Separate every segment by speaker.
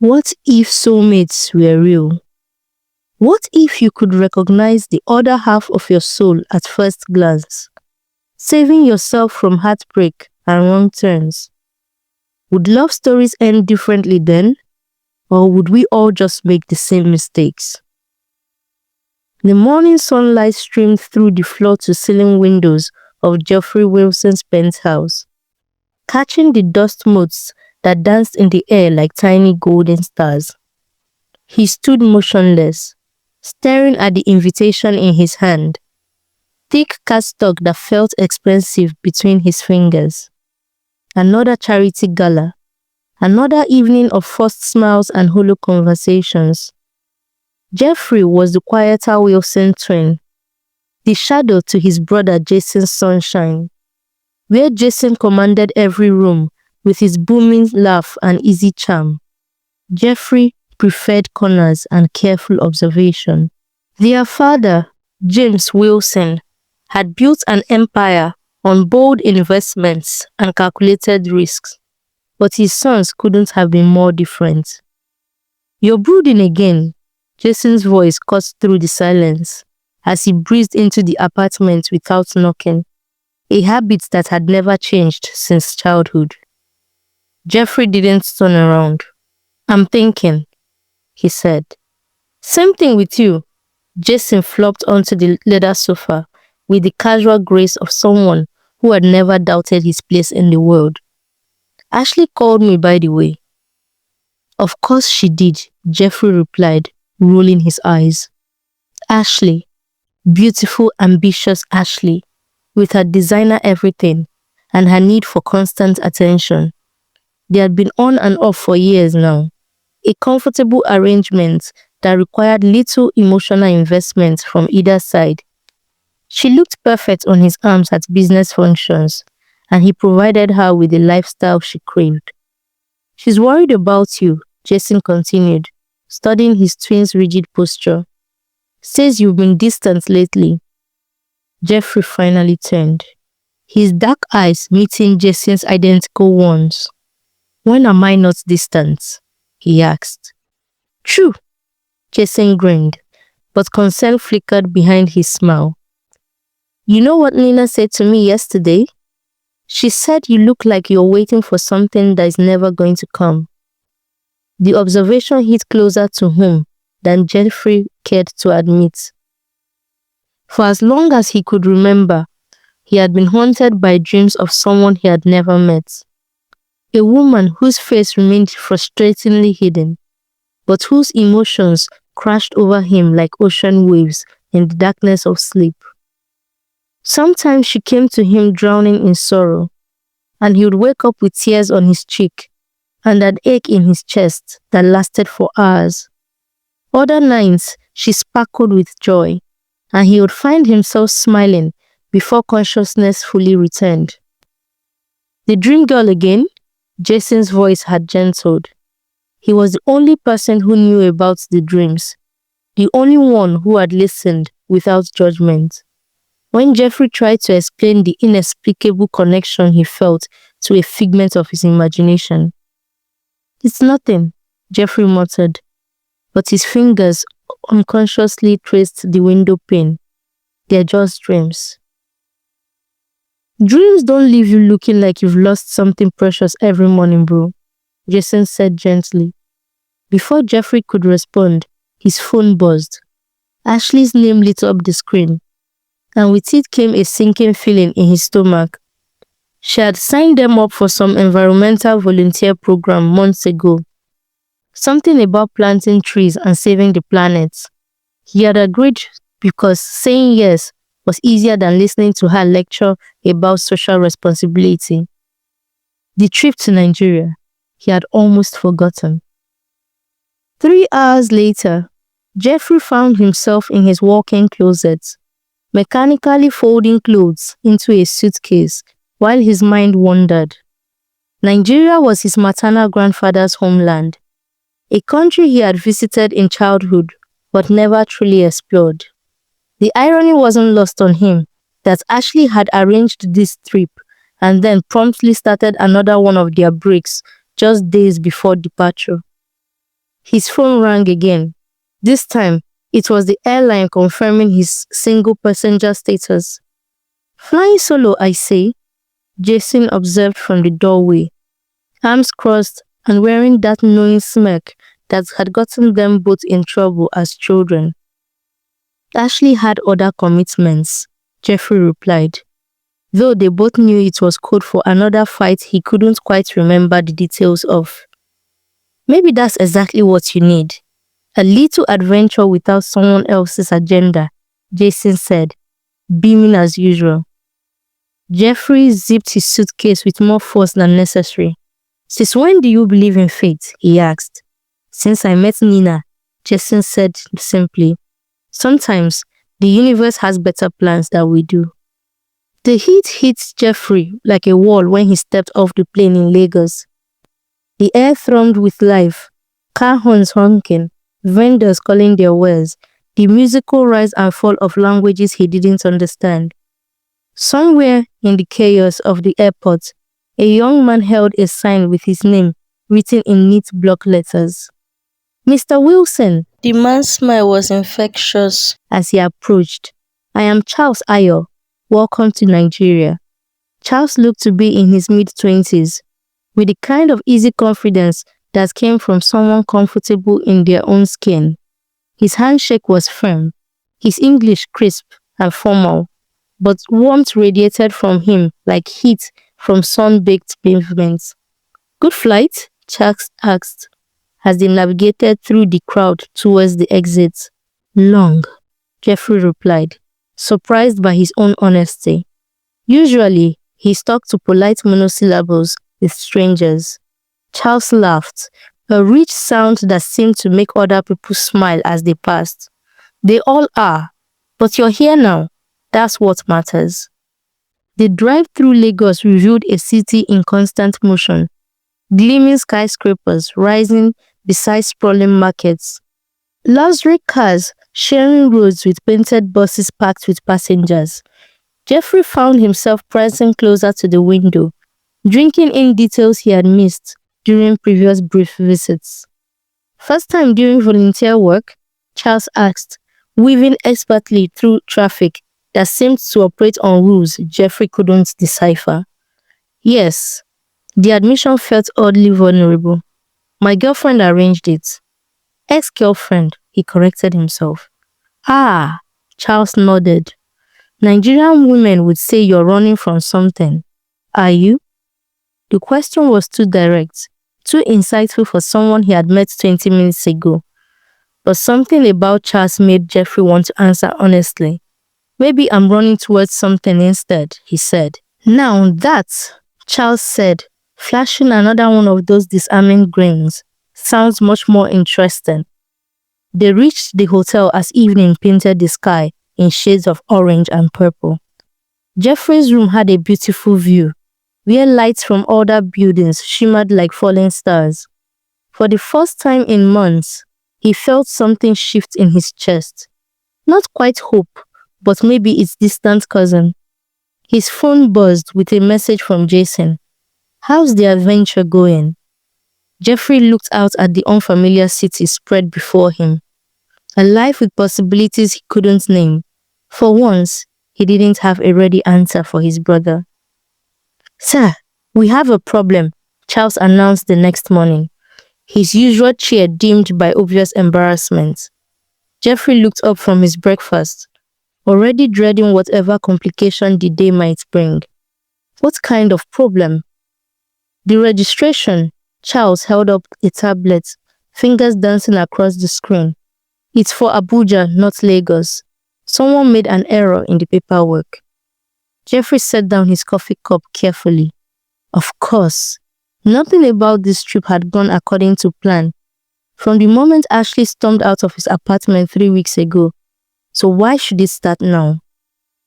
Speaker 1: What if soulmates were real? What if you could recognize the other half of your soul at first glance, saving yourself from heartbreak and wrong turns? Would love stories end differently then, or would we all just make the same mistakes? The morning sunlight streamed through the floor-to-ceiling windows of Geoffrey Wilson's penthouse, catching the dust motes that danced in the air like tiny golden stars. He stood motionless, staring at the invitation in his hand, thick cardstock that felt expensive between his fingers. Another charity gala, another evening of forced smiles and hollow conversations. Jeffrey was the quieter Wilson twin, the shadow to his brother Jason's sunshine, where Jason commanded every room with his booming laugh and easy charm. Jeffrey preferred corners and careful observation. Their father, James Wilson, had built an empire on bold investments and calculated risks, but his sons couldn't have been more different. "You're brooding again," Jason's voice cut through the silence as he breezed into the apartment without knocking, a habit that had never changed since childhood. Jeffrey didn't turn around. "I'm thinking," he said. "Same thing with you." Jason flopped onto the leather sofa with the casual grace of someone who had never doubted his place in the world. "Ashley called me, by the way." "Of course she did," Jeffrey replied, rolling his eyes. Ashley, beautiful, ambitious Ashley, with her designer everything and her need for constant attention. They had been on and off for years now, a comfortable arrangement that required little emotional investment from either side. She looked perfect on his arms at business functions, and he provided her with the lifestyle she craved. "She's worried about you," Jason continued, studying his twin's rigid posture. "Says you've been distant lately." Jeffrey finally turned, his dark eyes meeting Jason's identical ones. "When am I not distant?" he asked. "True," Jason grinned, but concern flickered behind his smile. "You know what Nina said to me yesterday? She said you look like you're waiting for something that is never going to come." The observation hit closer to home than Jeffrey cared to admit. For as long as he could remember, he had been haunted by dreams of someone he had never met. A woman whose face remained frustratingly hidden, but whose emotions crashed over him like ocean waves in the darkness of sleep. Sometimes she came to him drowning in sorrow, and he would wake up with tears on his cheek and an ache in his chest that lasted for hours. Other nights, she sparkled with joy, and he would find himself smiling before consciousness fully returned. "The dream girl again?" Jason's voice had gentled. He was the only person who knew about the dreams, the only one who had listened without judgment. When Jeffrey tried to explain the inexplicable connection he felt to a figment of his imagination. "It's nothing," Jeffrey muttered, but his fingers unconsciously traced the window pane. "They're just dreams." "Dreams don't leave you looking like you've lost something precious every morning, bro," Jason said gently. Before Jeffrey could respond, his phone buzzed. Ashley's name lit up the screen, and with it came a sinking feeling in his stomach. She had signed them up for some environmental volunteer program months ago. Something about planting trees and saving the planet. He had agreed because saying yes was easier than listening to her lecture about social responsibility. The trip to Nigeria, he had almost forgotten. 3 hours later, Jeffrey found himself in his walk-in closet, mechanically folding clothes into a suitcase while his mind wandered. Nigeria was his maternal grandfather's homeland, a country he had visited in childhood but never truly explored. The irony wasn't lost on him that Ashley had arranged this trip and then promptly started another one of their breaks just days before departure. His phone rang again. This time, it was the airline confirming his single passenger status. Flying solo, I say, Jason observed from the doorway, arms crossed and wearing that knowing smirk that had gotten them both in trouble as children. Ashley had other commitments, Jeffrey replied, though they both knew it was code for another fight he couldn't quite remember the details of. Maybe that's exactly what you need. A little adventure without someone else's agenda, Jason said, beaming as usual. Jeffrey zipped his suitcase with more force than necessary. Since when do you believe in fate? He asked. Since I met Nina, Jason said simply. Sometimes the universe has better plans than we do. The heat hit Jeffrey like a wall when he stepped off the plane in Lagos. The air thrummed with life, car horns honking, vendors calling their wares, the musical rise and fall of languages he didn't understand. Somewhere in the chaos of the airport, a young man held a sign with his name written in neat block letters. Mr. Wilson, the man's smile was infectious as he approached. I am Charles Ayo. Welcome to Nigeria. Charles looked to be in his mid-20s, with the kind of easy confidence that came from someone comfortable in their own skin. His handshake was firm, his English crisp and formal, but warmth radiated from him like heat from sun-baked pavement. Good flight? Charles asked, as they navigated through the crowd towards the exit. Long, Jeffrey replied, surprised by his own honesty. Usually, he stuck to polite monosyllables with strangers. Charles laughed, a rich sound that seemed to make other people smile as they passed. They all are, but you're here now. That's what matters. The drive through Lagos revealed a city in constant motion, gleaming skyscrapers rising beside sprawling markets, luxury cars sharing roads with painted buses packed with passengers. Jeffrey found himself pressing closer to the window, drinking in details he had missed during previous brief visits. First time doing volunteer work? Charles asked, weaving expertly through traffic that seemed to operate on rules Jeffrey couldn't decipher. Yes, the admission felt oddly vulnerable. My girlfriend arranged it. Ex-girlfriend, he corrected himself. Ah, Charles nodded. Nigerian women would say you're running from something. Are you? The question was too direct, too insightful for someone he had met 20 minutes ago. But something about Charles made Jeffrey want to answer honestly. Maybe I'm running towards something instead, he said. Now that, Charles said, flashing another one of those disarming grins, sounds much more interesting. They reached the hotel as evening painted the sky in shades of orange and purple. Jeffrey's room had a beautiful view, where lights from other buildings shimmered like falling stars. For the first time in months, he felt something shift in his chest. Not quite hope, but maybe its distant cousin. His phone buzzed with a message from Jason. How's the adventure going? Jeffrey looked out at the unfamiliar city spread before him. A life with possibilities he couldn't name. For once, he didn't have a ready answer for his brother. Sir, we have a problem, Charles announced the next morning, his usual cheer dimmed by obvious embarrassment. Jeffrey looked up from his breakfast, already dreading whatever complication the day might bring. What kind of problem? The registration. Charles held up a tablet, fingers dancing across the screen. It's for Abuja, not Lagos. Someone made an error in the paperwork. Jeffrey set down his coffee cup carefully. Of course, nothing about this trip had gone according to plan. From the moment Ashley stormed out of his apartment 3 weeks ago. So why should it start now?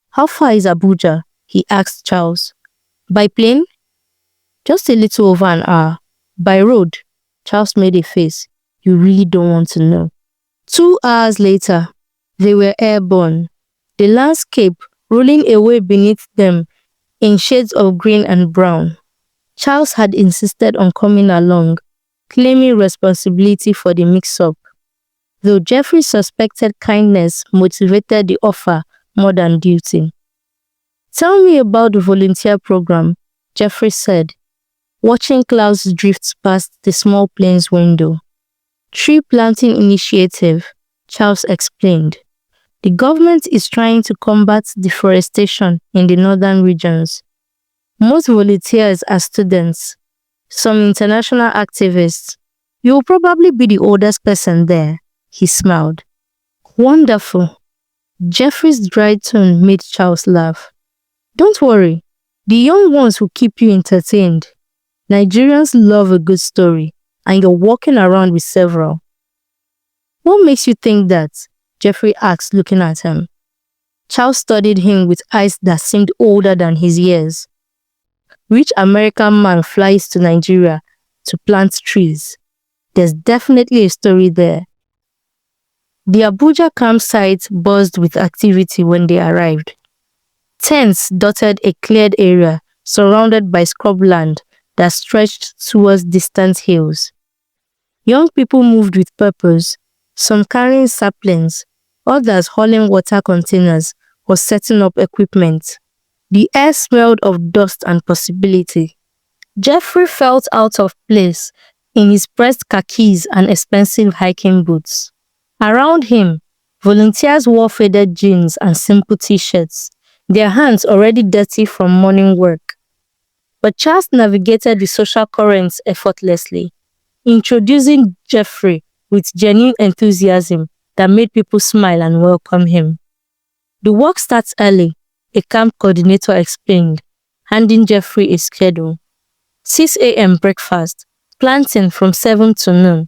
Speaker 1: How far is Abuja? He asked Charles. By plane? Just a little over an hour. By road? Charles made a face. You really don't want to know. 2 hours later, they were airborne. The landscape rolling away beneath them in shades of green and brown. Charles had insisted on coming along, claiming responsibility for the mix-up, though Jeffrey suspected kindness motivated the offer more than duty. "Tell me about the volunteer program," Jeffrey said, watching clouds drift past the small plane's window. "Tree planting initiative," Charles explained. "The government is trying to combat deforestation in the northern regions. Most volunteers are students, some international activists. You will probably be the oldest person there," he smiled. "Wonderful." Jeffrey's dry tone made Charles laugh. "Don't worry, the young ones will keep you entertained. Nigerians love a good story, and you're walking around with several." "What makes you think that?" Jeffrey asked, looking at him. Charles studied him with eyes that seemed older than his years. "Rich American man flies to Nigeria to plant trees. There's definitely a story there." The Abuja campsite buzzed with activity when they arrived. Tents dotted a cleared area surrounded by scrubland that stretched towards distant hills. Young people moved with purpose, some carrying saplings, others hauling water containers or setting up equipment. The air smelled of dust and possibility. Jeffrey felt out of place in his pressed khakis and expensive hiking boots. Around him, volunteers wore faded jeans and simple t-shirts, their hands already dirty from morning work. But Charles navigated the social currents effortlessly, introducing Jeffrey with genuine enthusiasm that made people smile and welcome him. "The work starts early," a camp coordinator explained, handing Jeffrey a schedule. 6 a.m. breakfast, planting from 7 to noon,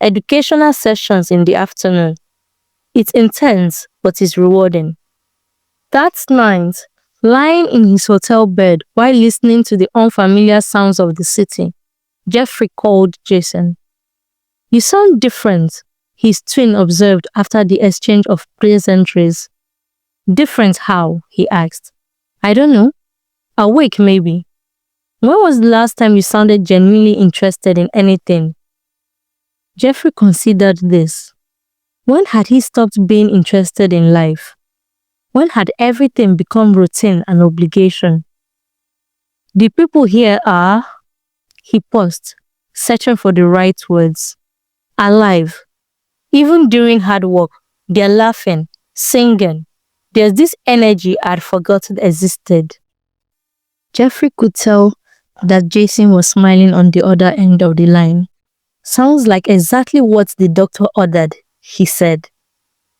Speaker 1: educational sessions in the afternoon. It's intense, but it's rewarding. That night, lying in his hotel bed while listening to the unfamiliar sounds of the city, Jeffrey called Jason. "You sound different," his twin observed after the exchange of pleasantries. "Different how?" he asked. "I don't know. Awake, maybe." "When was the last time you sounded genuinely interested in anything?" Jeffrey considered this. When had he stopped being interested in life? When had everything become routine and obligation? "The people here are," he paused, searching for the right words, "alive. Even during hard work, they're laughing, singing. There's this energy I'd forgotten existed." Jeffrey could tell that Jason was smiling on the other end of the line. "Sounds like exactly what the doctor ordered," he said.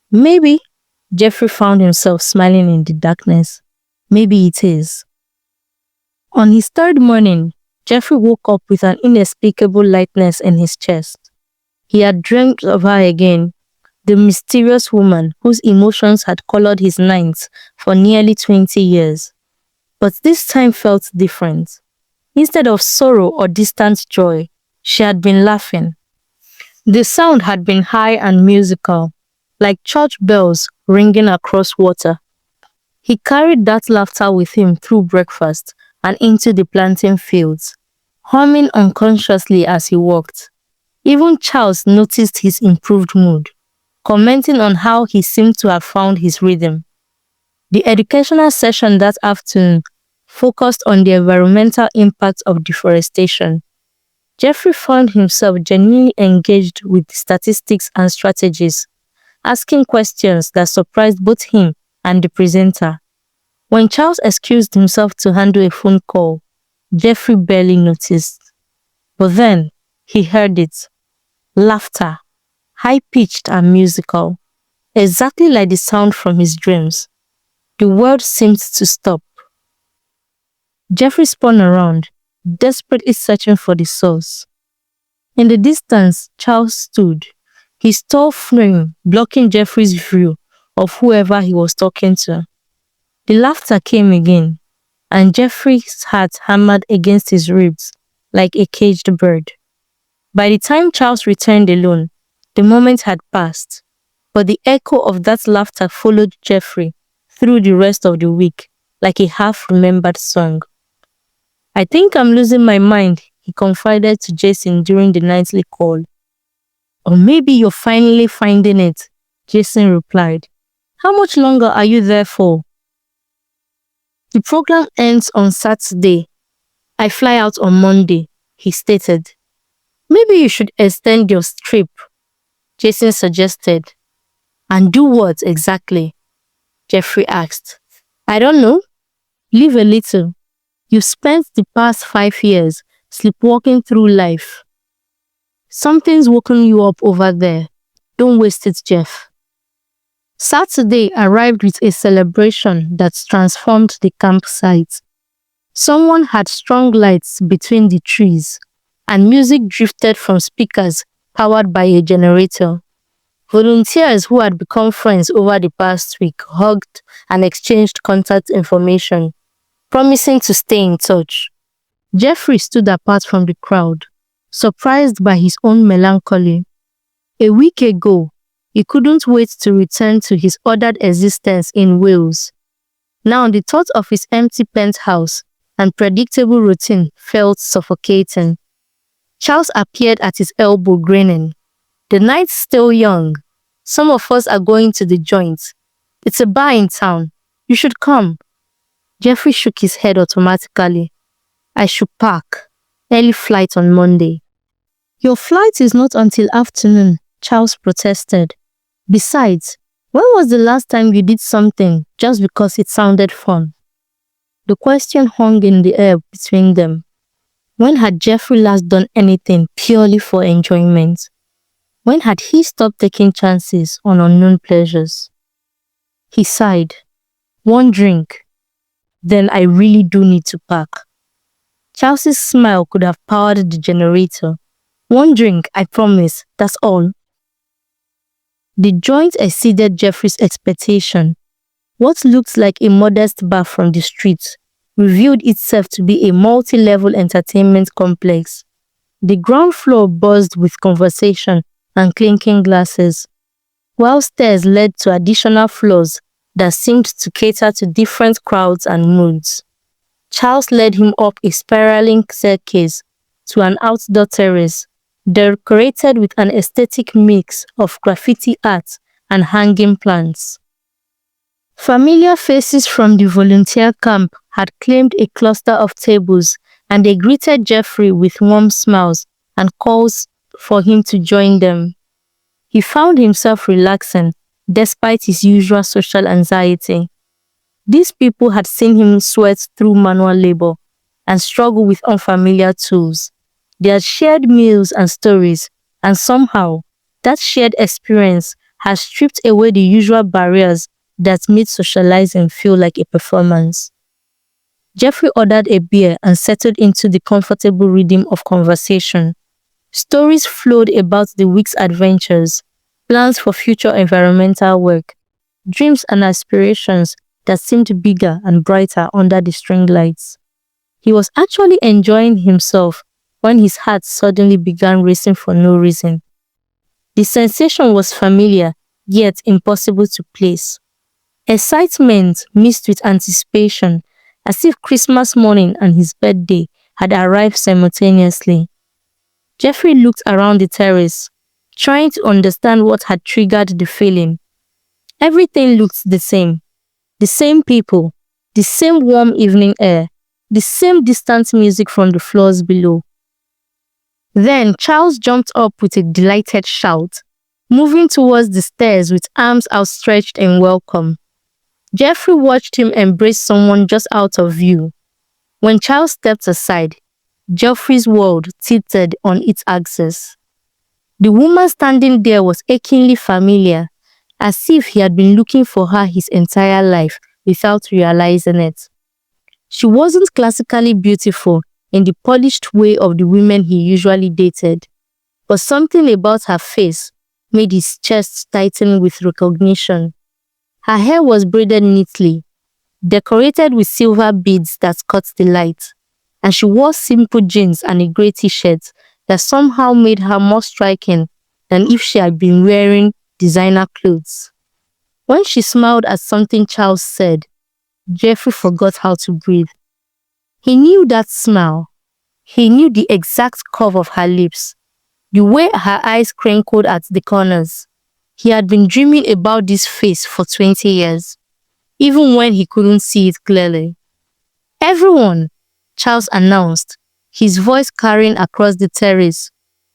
Speaker 1: "Maybe." Jeffrey found himself smiling in the darkness. "Maybe it is." On his third morning, Jeffrey woke up with an inexplicable lightness in his chest. He had dreamt of her again, the mysterious woman whose emotions had colored his nights for nearly 20 years. But this time felt different. Instead of sorrow or distant joy, she had been laughing. The sound had been high and musical, like church bells ringing across water. He carried that laughter with him through breakfast and into the planting fields, humming unconsciously as he walked. Even Charles noticed his improved mood, commenting on how he seemed to have found his rhythm. The educational session that afternoon focused on the environmental impact of deforestation. Jeffrey found himself genuinely engaged with the statistics and strategies, asking questions that surprised both him and the presenter. When Charles excused himself to handle a phone call, Jeffrey barely noticed. But then, he heard it. Laughter, high-pitched and musical, exactly like the sound from his dreams. The world seemed to stop. Jeffrey spun around, desperately searching for the source. In the distance, Charles stood, his tall frame blocking Jeffrey's view of whoever he was talking to. The laughter came again, and Jeffrey's heart hammered against his ribs like a caged bird. By the time Charles returned alone, the moment had passed, but the echo of that laughter followed Jeffrey through the rest of the week like a half-remembered song. "I think I'm losing my mind," he confided to Jason during the nightly call. Or maybe you're finally finding it, Jason replied. How much longer are you there for? The program ends on Saturday. I fly out on Monday, he stated. Maybe you should extend your trip, Jason suggested. And do what exactly? Jeffrey asked. I don't know. Live a little. You've spent the past 5 years sleepwalking through life. Something's woken you up over there. Don't waste it, Jeff. Saturday arrived with a celebration that transformed the campsite. Someone had strung lights between the trees, and music drifted from speakers powered by a generator. Volunteers who had become friends over the past week hugged and exchanged contact information, promising to stay in touch. Jeffrey stood apart from the crowd, surprised by his own melancholy. A week ago, he couldn't wait to return to his ordered existence in Wales. Now the thought of his empty penthouse and predictable routine felt suffocating. Charles appeared at his elbow grinning. The night's still young. Some of us are going to the joint. It's a bar in town. You should come. Jeffrey shook his head automatically. I should pack. Early flight on Monday. Your flight is not until afternoon, Charles protested. Besides, when was the last time you did something just because it sounded fun? The question hung in the air between them. When had Jeffrey last done anything purely for enjoyment? When had he stopped taking chances on unknown pleasures? He sighed. One drink. Then I really do need to pack. Charles's smile could have powered the generator. One drink, I promise, that's all. The joint exceeded Jeffrey's expectation. What looked like a modest bar from the street revealed itself to be a multi-level entertainment complex. The ground floor buzzed with conversation and clinking glasses, while stairs led to additional floors that seemed to cater to different crowds and moods. Charles led him up a spiraling staircase to an outdoor terrace, decorated with an aesthetic mix of graffiti art and hanging plants. Familiar faces from the volunteer camp had claimed a cluster of tables, and they greeted Jeffrey with warm smiles and calls for him to join them. He found himself relaxing despite his usual social anxiety. These people had seen him sweat through manual labor and struggle with unfamiliar tools. They had shared meals and stories, and somehow, that shared experience has stripped away the usual barriers that made socializing feel like a performance. Jeffrey ordered a beer and settled into the comfortable rhythm of conversation. Stories flowed about the week's adventures, plans for future environmental work, dreams and aspirations that seemed bigger and brighter under the string lights. He was actually enjoying himself when his heart suddenly began racing for no reason. The sensation was familiar, yet impossible to place. Excitement mixed with anticipation, as if Christmas morning and his birthday had arrived simultaneously. Jeffrey looked around the terrace, trying to understand what had triggered the feeling. Everything looked the same. The same people, the same warm evening air, the same distant music from the floors below. Then Charles jumped up with a delighted shout, moving towards the stairs with arms outstretched in welcome. Jeffrey watched him embrace someone just out of view. When Charles stepped aside, Jeffrey's world tilted on its axis. The woman standing there was achingly familiar, as if he had been looking for her his entire life without realizing it. She wasn't classically beautiful in the polished way of the women he usually dated, but something about her face made his chest tighten with recognition. Her hair was braided neatly, decorated with silver beads that caught the light, and she wore simple jeans and a grey t-shirt that somehow made her more striking than if she had been wearing designer clothes. When she smiled at something Charles said, Jeffrey forgot how to breathe. He knew that smile, He knew the exact curve of her lips, the way her eyes crinkled at the corners. He had been dreaming about this face for 20 years, even when he couldn't see it clearly. "Everyone," Charles announced, his voice carrying across the terrace.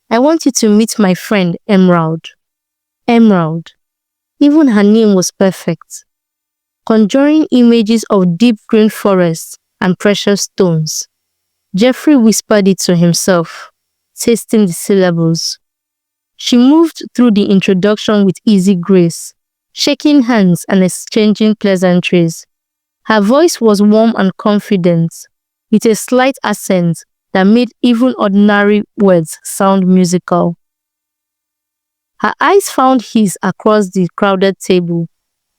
Speaker 1: "I want you to meet my friend Emerald." Emerald. Even her name was perfect, conjuring images of deep green forests and precious stones. Jeffrey whispered it to himself, tasting the syllables. She moved through the introduction with easy grace, shaking hands and exchanging pleasantries. Her voice was warm and confident, with a slight accent that made even ordinary words sound musical. Her eyes found his across the crowded table,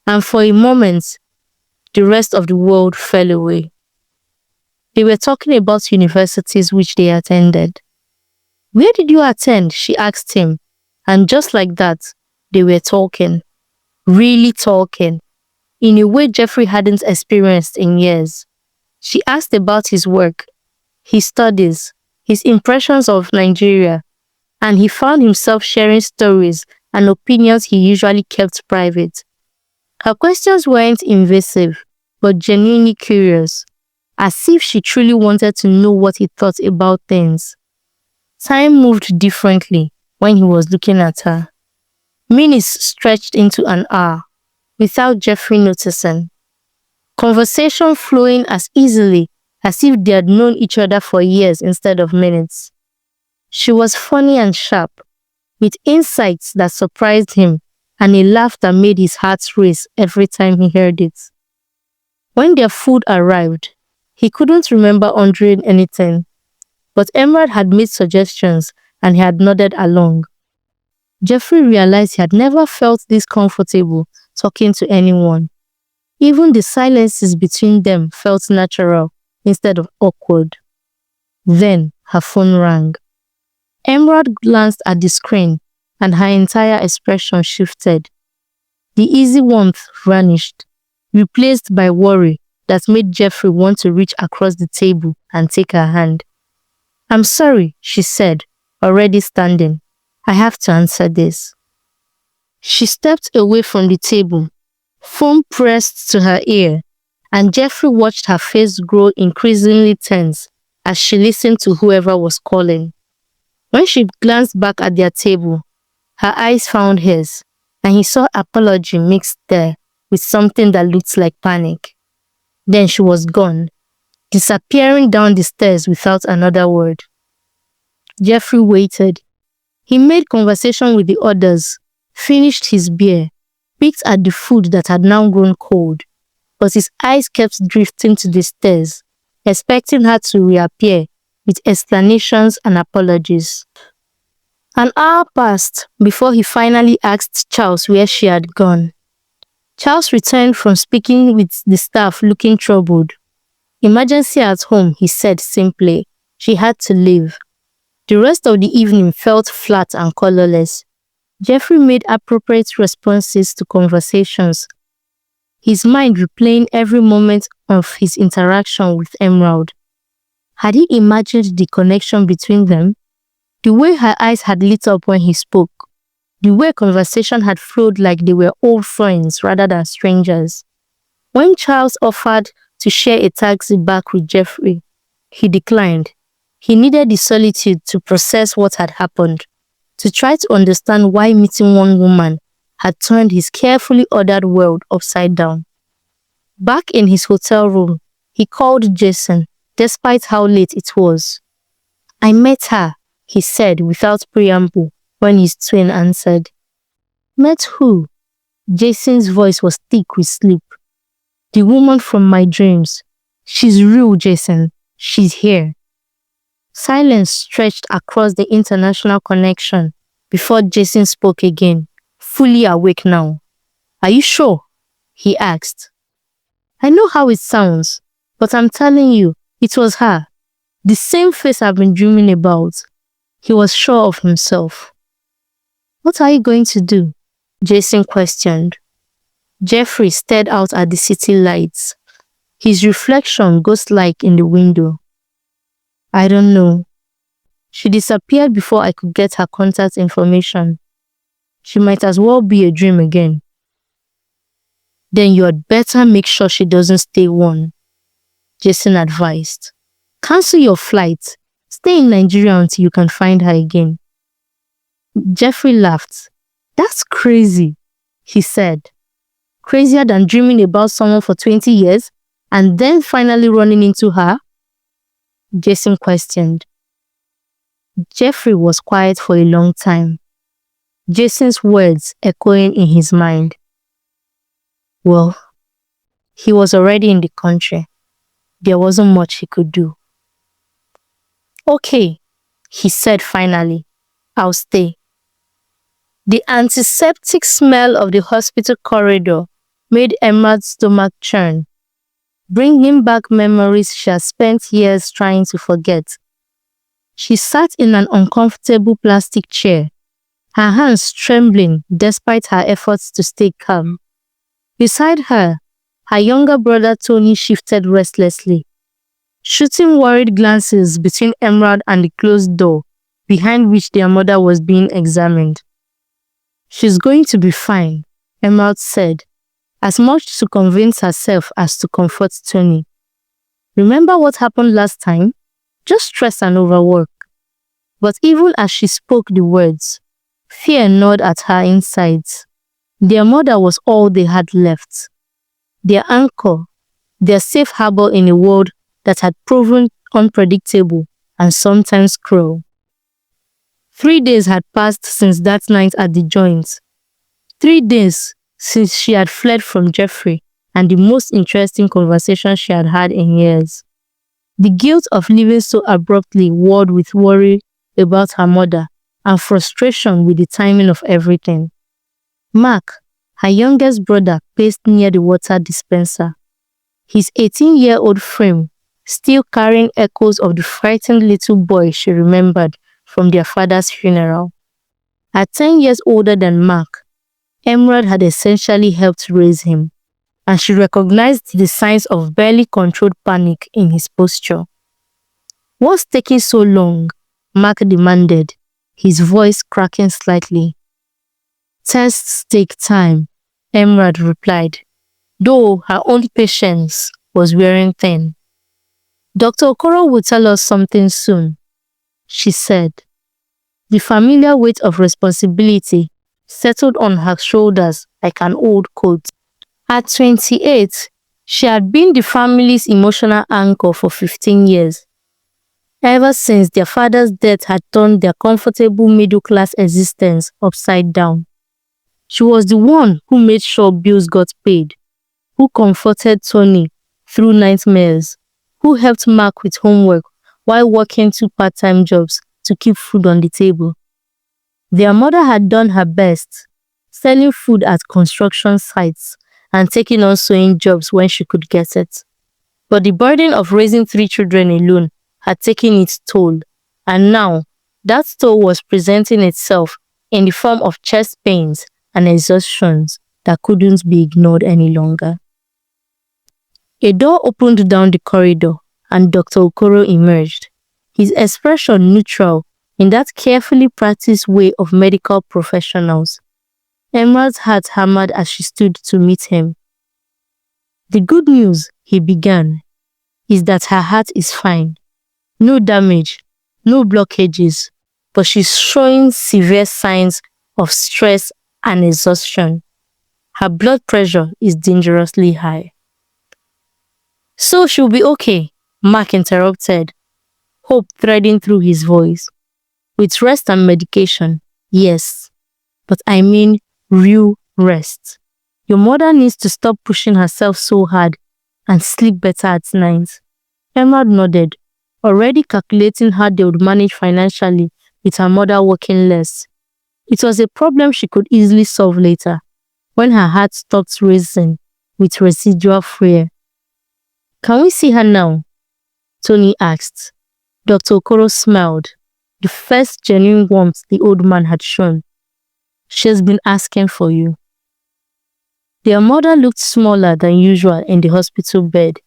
Speaker 1: and for a moment, the rest of the world fell away. They were talking about universities which they attended. "Where did you attend?" she asked him, and just like that, they were talking. Really talking, in a way Jeffrey hadn't experienced in years. She asked about his work, his studies, his impressions of Nigeria, and he found himself sharing stories and opinions he usually kept private. Her questions weren't invasive, but genuinely curious, as if she truly wanted to know what he thought about things. Time moved differently when he was looking at her. Minutes stretched into an hour, without Jeffrey noticing. Conversation flowing as easily as if they had known each other for years instead of minutes. She was funny and sharp, with insights that surprised him and a laugh that made his heart race every time he heard it. When their food arrived, he couldn't remember ordering anything, but Emerald had made suggestions and he had nodded along. Jeffrey realized he had never felt this comfortable talking to anyone. Even the silences between them felt natural instead of awkward. Then her phone rang. Emerald glanced at the screen and her entire expression shifted. The easy warmth vanished, replaced by worry that made Jeffrey want to reach across the table and take her hand. "I'm sorry," she said, already standing. "I have to answer this." She stepped away from the table, phone pressed to her ear, and Jeffrey watched her face grow increasingly tense as she listened to whoever was calling. When she glanced back at their table, her eyes found his, and he saw apology mixed there with something that looked like panic. Then she was gone, disappearing down the stairs without another word. Jeffrey waited. He made conversation with the others, finished his beer, picked at the food that had now grown cold, but his eyes kept drifting to the stairs, expecting her to reappear with explanations and apologies. An hour passed before he finally asked Charles where she had gone. Charles returned from speaking with the staff looking troubled. "Emergency at home," he said simply. She had to leave. The rest of the evening felt flat and colorless. Jeffrey made appropriate responses to conversations, his mind replaying every moment of his interaction with Emerald. Had he imagined the connection between them? The way her eyes had lit up when he spoke, the way conversation had flowed like they were old friends rather than strangers. When Charles offered to share a taxi back with Jeffrey, he declined. He needed the solitude to process what had happened, to try to understand why meeting one woman had turned his carefully ordered world upside down. Back in his hotel room, he called Jason, despite how late it was. "I met her," he said without preamble when his twin answered. "Met who?" Jason's voice was thick with sleep. "The woman from my dreams. She's real, Jason. She's here." Silence stretched across the international connection before Jason spoke again, fully awake now. "Are you sure?" he asked. "I know how it sounds, but I'm telling you, it was her. The same face I've been dreaming about." He was sure of himself. "What are you going to do?" Jason questioned. Jeffrey stared out at the city lights, his reflection ghost-like in the window. I don't know. She disappeared before I could get her contact information. She might as well be a dream again. Then you had better make sure she doesn't stay warm, Jason advised. Cancel your flight. Stay in Nigeria until you can find her again. Jeffrey laughed. That's crazy, he said. Crazier than dreaming about someone for 20 years and then finally running into her? Jason questioned. Jeffrey was quiet for a long time, Jason's words echoing in his mind. Well, he was already in the country. There wasn't much he could do. Okay, he said finally. I'll stay. The antiseptic smell of the hospital corridor made Emma's stomach churn, bringing back memories she had spent years trying to forget. She sat in an uncomfortable plastic chair, her hands trembling despite her efforts to stay calm. Beside her, her younger brother Tony shifted restlessly, shooting worried glances between Emerald and the closed door behind which their mother was being examined. She's going to be fine, Emerald said, as much to convince herself as to comfort Tony. Remember what happened last time? Just stress and overwork. But even as she spoke the words, fear gnawed at her insides. Their mother was all they had left. Their anchor, their safe harbor in a world that had proven unpredictable and sometimes cruel. 3 days had passed since that night at the joint. 3 days since she had fled from Jeffrey and the most interesting conversation she had had in years. The guilt of leaving so abruptly warred with worry about her mother and frustration with the timing of everything. Mark, her youngest brother, paced near the water dispenser, his 18-year-old frame still carrying echoes of the frightened little boy she remembered from their father's funeral. At 10 years older than Mark, Emerald had essentially helped raise him, and she recognized the signs of barely controlled panic in his posture. What's taking so long? Mark demanded, his voice cracking slightly. Tests take time, Emerald replied, though her own patience was wearing thin. Dr. Okoro will tell us something soon, she said. The familiar weight of responsibility settled on her shoulders like an old coat. At 28, she had been the family's emotional anchor for 15 years. Ever since their father's death had turned their comfortable middle-class existence upside down. She was the one who made sure bills got paid, who comforted Tony through nightmares, who helped Mark with homework while working 2 part-time jobs to keep food on the table. Their mother had done her best, selling food at construction sites and taking on sewing jobs when she could get it. But the burden of raising 3 children alone had taken its toll, and now that toll was presenting itself in the form of chest pains and exhaustions that couldn't be ignored any longer. A door opened down the corridor and Dr. Okoro emerged, his expression neutral in that carefully practiced way of medical professionals. Emerald's heart hammered as she stood to meet him. The good news, he began, is that her heart is fine. No damage, no blockages, but she's showing severe signs of stress and exhaustion. Her blood pressure is dangerously high. So she'll be okay, Mark interrupted, hope threading through his voice. With rest and medication, yes, but I mean real rest. Your mother needs to stop pushing herself so hard and sleep better at night. Emerald nodded, already calculating how they would manage financially with her mother working less. It was a problem she could easily solve later, when her heart stopped racing with residual fear. Can we see her now? Tony asked. Dr. Okoro smiled, the first genuine warmth the old man had shown. She's been asking for you. Their mother looked smaller than usual in the hospital bed,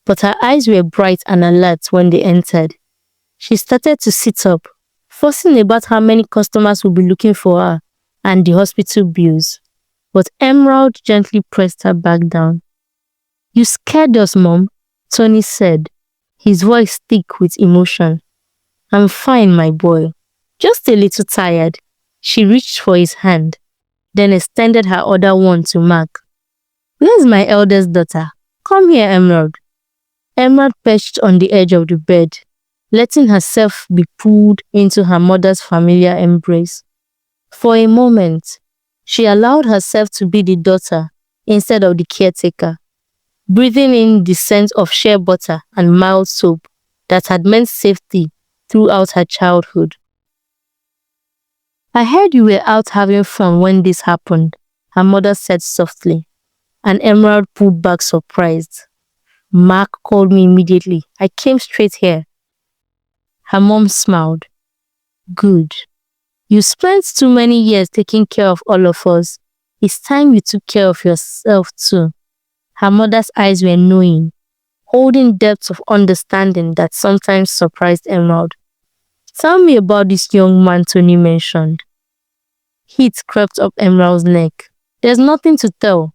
Speaker 1: but her eyes were bright and alert when they entered. She started to sit up, fussing about how many customers would be looking for her and the hospital bills. But Emerald gently pressed her back down. "You scared us, Mom," Tony said, his voice thick with emotion. "I'm fine, my boy. Just a little tired." She reached for his hand, then extended her other one to Mark. "Where's my eldest daughter? Come here, Emerald." Emerald perched on the edge of the bed, letting herself be pulled into her mother's familiar embrace. For a moment, she allowed herself to be the daughter instead of the caretaker, breathing in the scent of shea butter and mild soap that had meant safety throughout her childhood. "I heard you were out having fun when this happened," her mother said softly, and Emerald pulled back surprised. "Mark called me immediately. I came straight here." Her mom smiled. "Good. You spent too many years taking care of all of us. It's time you took care of yourself too." Her mother's eyes were knowing, holding depths of understanding that sometimes surprised Emerald. "Tell me about this young man Tony mentioned." Heat crept up Emerald's neck. "There's nothing to tell."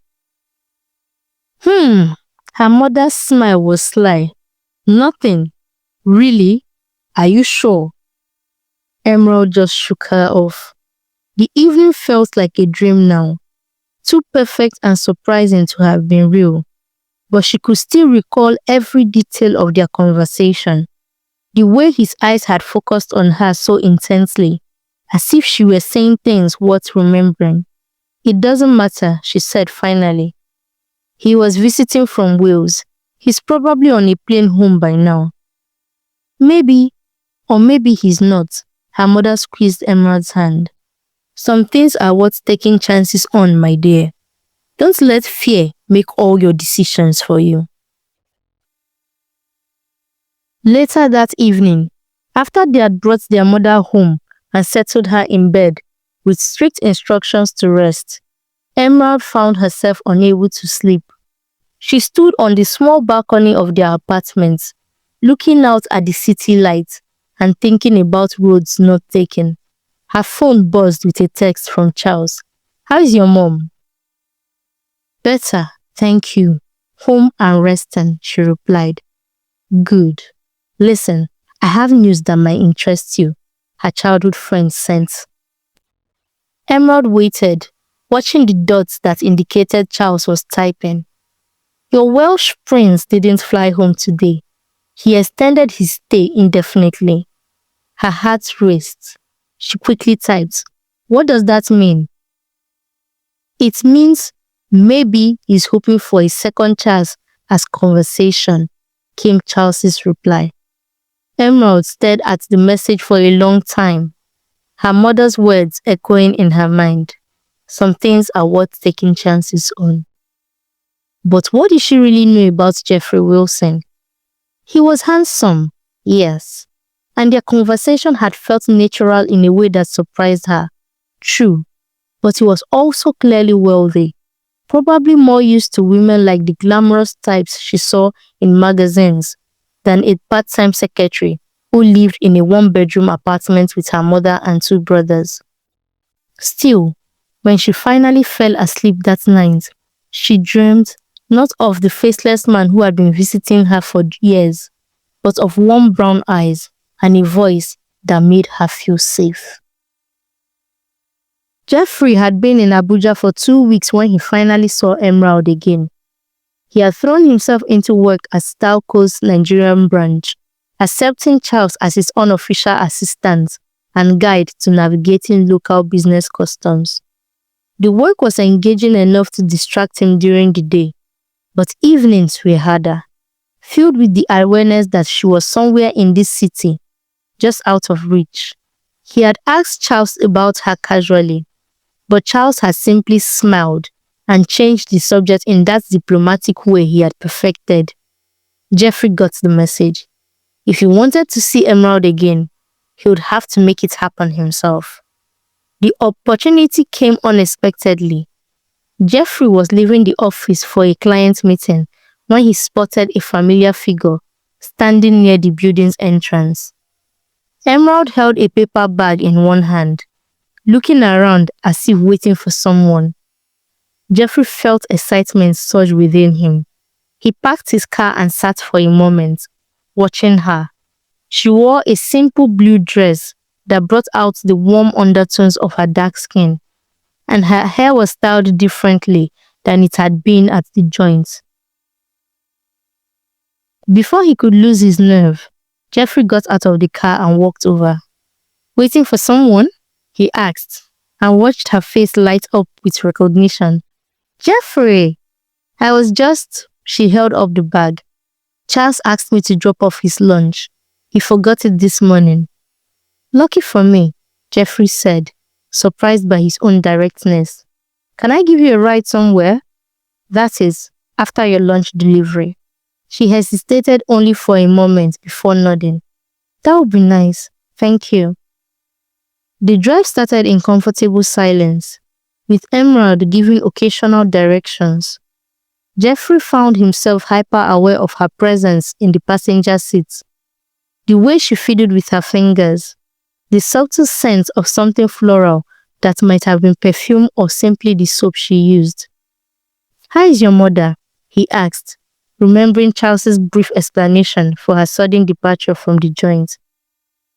Speaker 1: Her mother's smile was sly. "Nothing? Really? Are you sure?" Emerald just shook her off. The evening felt like a dream now, too perfect and surprising to have been real. But she could still recall every detail of their conversation. The way his eyes had focused on her so intensely, as if she were saying things worth remembering. "It doesn't matter," she said finally. "He was visiting from Wales. He's probably on a plane home by now." "Maybe, or maybe he's not." Her mother squeezed Emerald's hand. "Some things are worth taking chances on, my dear. Don't let fear make all your decisions for you." Later that evening, after they had brought their mother home and settled her in bed with strict instructions to rest, Emerald found herself unable to sleep. She stood on the small balcony of their apartment, looking out at the city lights and thinking about roads not taken. Her phone buzzed with a text from Charles. "How's your mom?" "Better, thank you. Home and resting," she replied. "Good. Listen, I have news that might interest you," her childhood friend sent. Emerald waited, watching the dots that indicated Charles was typing. "Your Welsh prince didn't fly home today. He extended his stay indefinitely." Her heart raced. She quickly typed, "What does that mean?" "It means maybe he's hoping for a second chance as conversation," came Charles's reply. Emerald stared at the message for a long time, her mother's words echoing in her mind. Some things are worth taking chances on. But what did she really know about Jeffrey Wilson? He was handsome, yes, and their conversation had felt natural in a way that surprised her. True, but he was also clearly wealthy, probably more used to women like the glamorous types she saw in magazines than a part-time secretary who lived in a one-bedroom apartment with her mother and two brothers. Still, when she finally fell asleep that night, she dreamed not of the faceless man who had been visiting her for years, but of warm brown eyes and a voice that made her feel safe. Jeffrey had been in Abuja for 2 weeks when he finally saw Emerald again. He had thrown himself into work at Stalco's Nigerian branch, accepting Charles as his unofficial assistant and guide to navigating local business customs. The work was engaging enough to distract him during the day, but evenings were harder, filled with the awareness that she was somewhere in this city, just out of reach. He had asked Charles about her casually, but Charles had simply smiled and changed the subject in that diplomatic way he had perfected. Jeffrey got the message. If he wanted to see Emerald again, he would have to make it happen himself. The opportunity came unexpectedly. Jeffrey was leaving the office for a client meeting when he spotted a familiar figure standing near the building's entrance. Emerald held a paper bag in one hand, looking around as if waiting for someone. Jeffrey felt excitement surge within him. He parked his car and sat for a moment, watching her. She wore a simple blue dress that brought out the warm undertones of her dark skin, and her hair was styled differently than it had been at the joint. Before he could lose his nerve, Jeffrey got out of the car and walked over. "Waiting for someone?" he asked, and watched her face light up with recognition. "Jeffrey!" "I was just..." She held up the bag. "Charles asked me to drop off his lunch. He forgot it this morning." "Lucky for me," Jeffrey said, surprised by his own directness. "Can I give you a ride somewhere? That is, after your lunch delivery." She hesitated only for a moment before nodding. "That would be nice. Thank you." The drive started in comfortable silence, with Emerald giving occasional directions. Jeffrey found himself hyper-aware of her presence in the passenger seat. The way she fiddled with her fingers, the subtle scent of something floral that might have been perfume or simply the soap she used. "How is your mother?" he asked, remembering Charles's brief explanation for her sudden departure from the joint.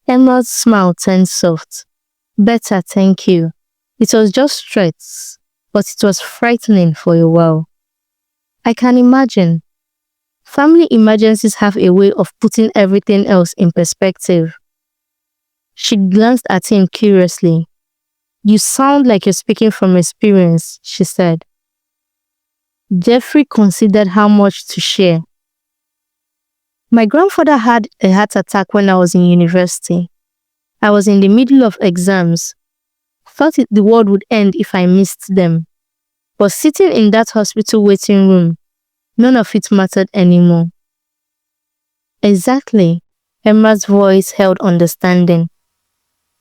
Speaker 1: Emerald's smile turned soft. "Better, thank you. It was just stress, but it was frightening for a while." "I can imagine." Family emergencies have a way of putting everything else in perspective. She glanced at him curiously. "You sound like you're speaking from experience," she said. Jeffrey considered how much to share. "My grandfather had a heart attack when I was in university. I was in the middle of exams. Thought the world would end if I missed them. But sitting in that hospital waiting room, none of it mattered anymore." "Exactly," Emma's voice held understanding.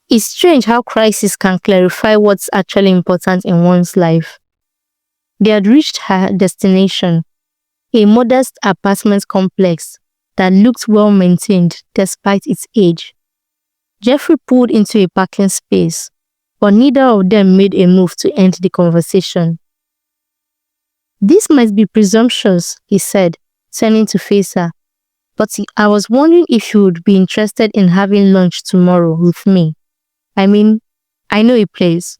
Speaker 1: "It's strange how crisis can clarify what's actually important in one's life." They had reached her destination, a modest apartment complex that looked well-maintained despite its age. Jeffrey pulled into a parking space, but neither of them made a move to end the conversation. "This might be presumptuous," he said, turning to face her, "but I was wondering if you would be interested in having lunch tomorrow with me. I mean, I know a place."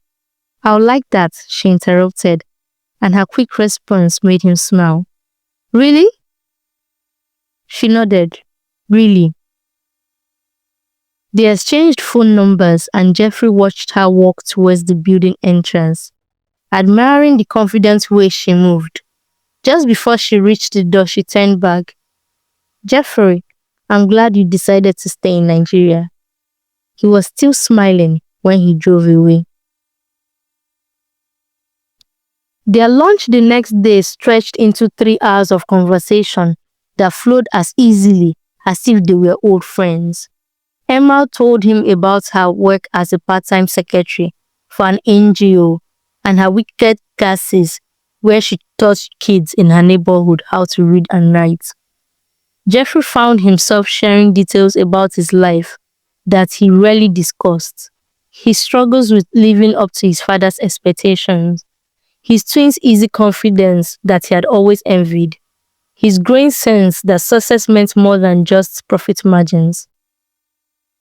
Speaker 1: "I'll like that," she interrupted, and her quick response made him smile. "Really?" She nodded. "Really." They exchanged phone numbers, and Jeffrey watched her walk towards the building entrance, admiring the confident way she moved. Just before she reached the door, she turned back. "Jeffrey, I'm glad you decided to stay in Nigeria." He was still smiling when he drove away. Their lunch the next day stretched into 3 hours of conversation that flowed as easily as if they were old friends. Emma told him about her work as a part-time secretary for an NGO and her wicked classes where she taught kids in her neighborhood how to read and write. Jeffrey found himself sharing details about his life that he rarely discussed. His struggles with living up to his father's expectations, his twins' easy confidence that he had always envied, his growing sense that success meant more than just profit margins.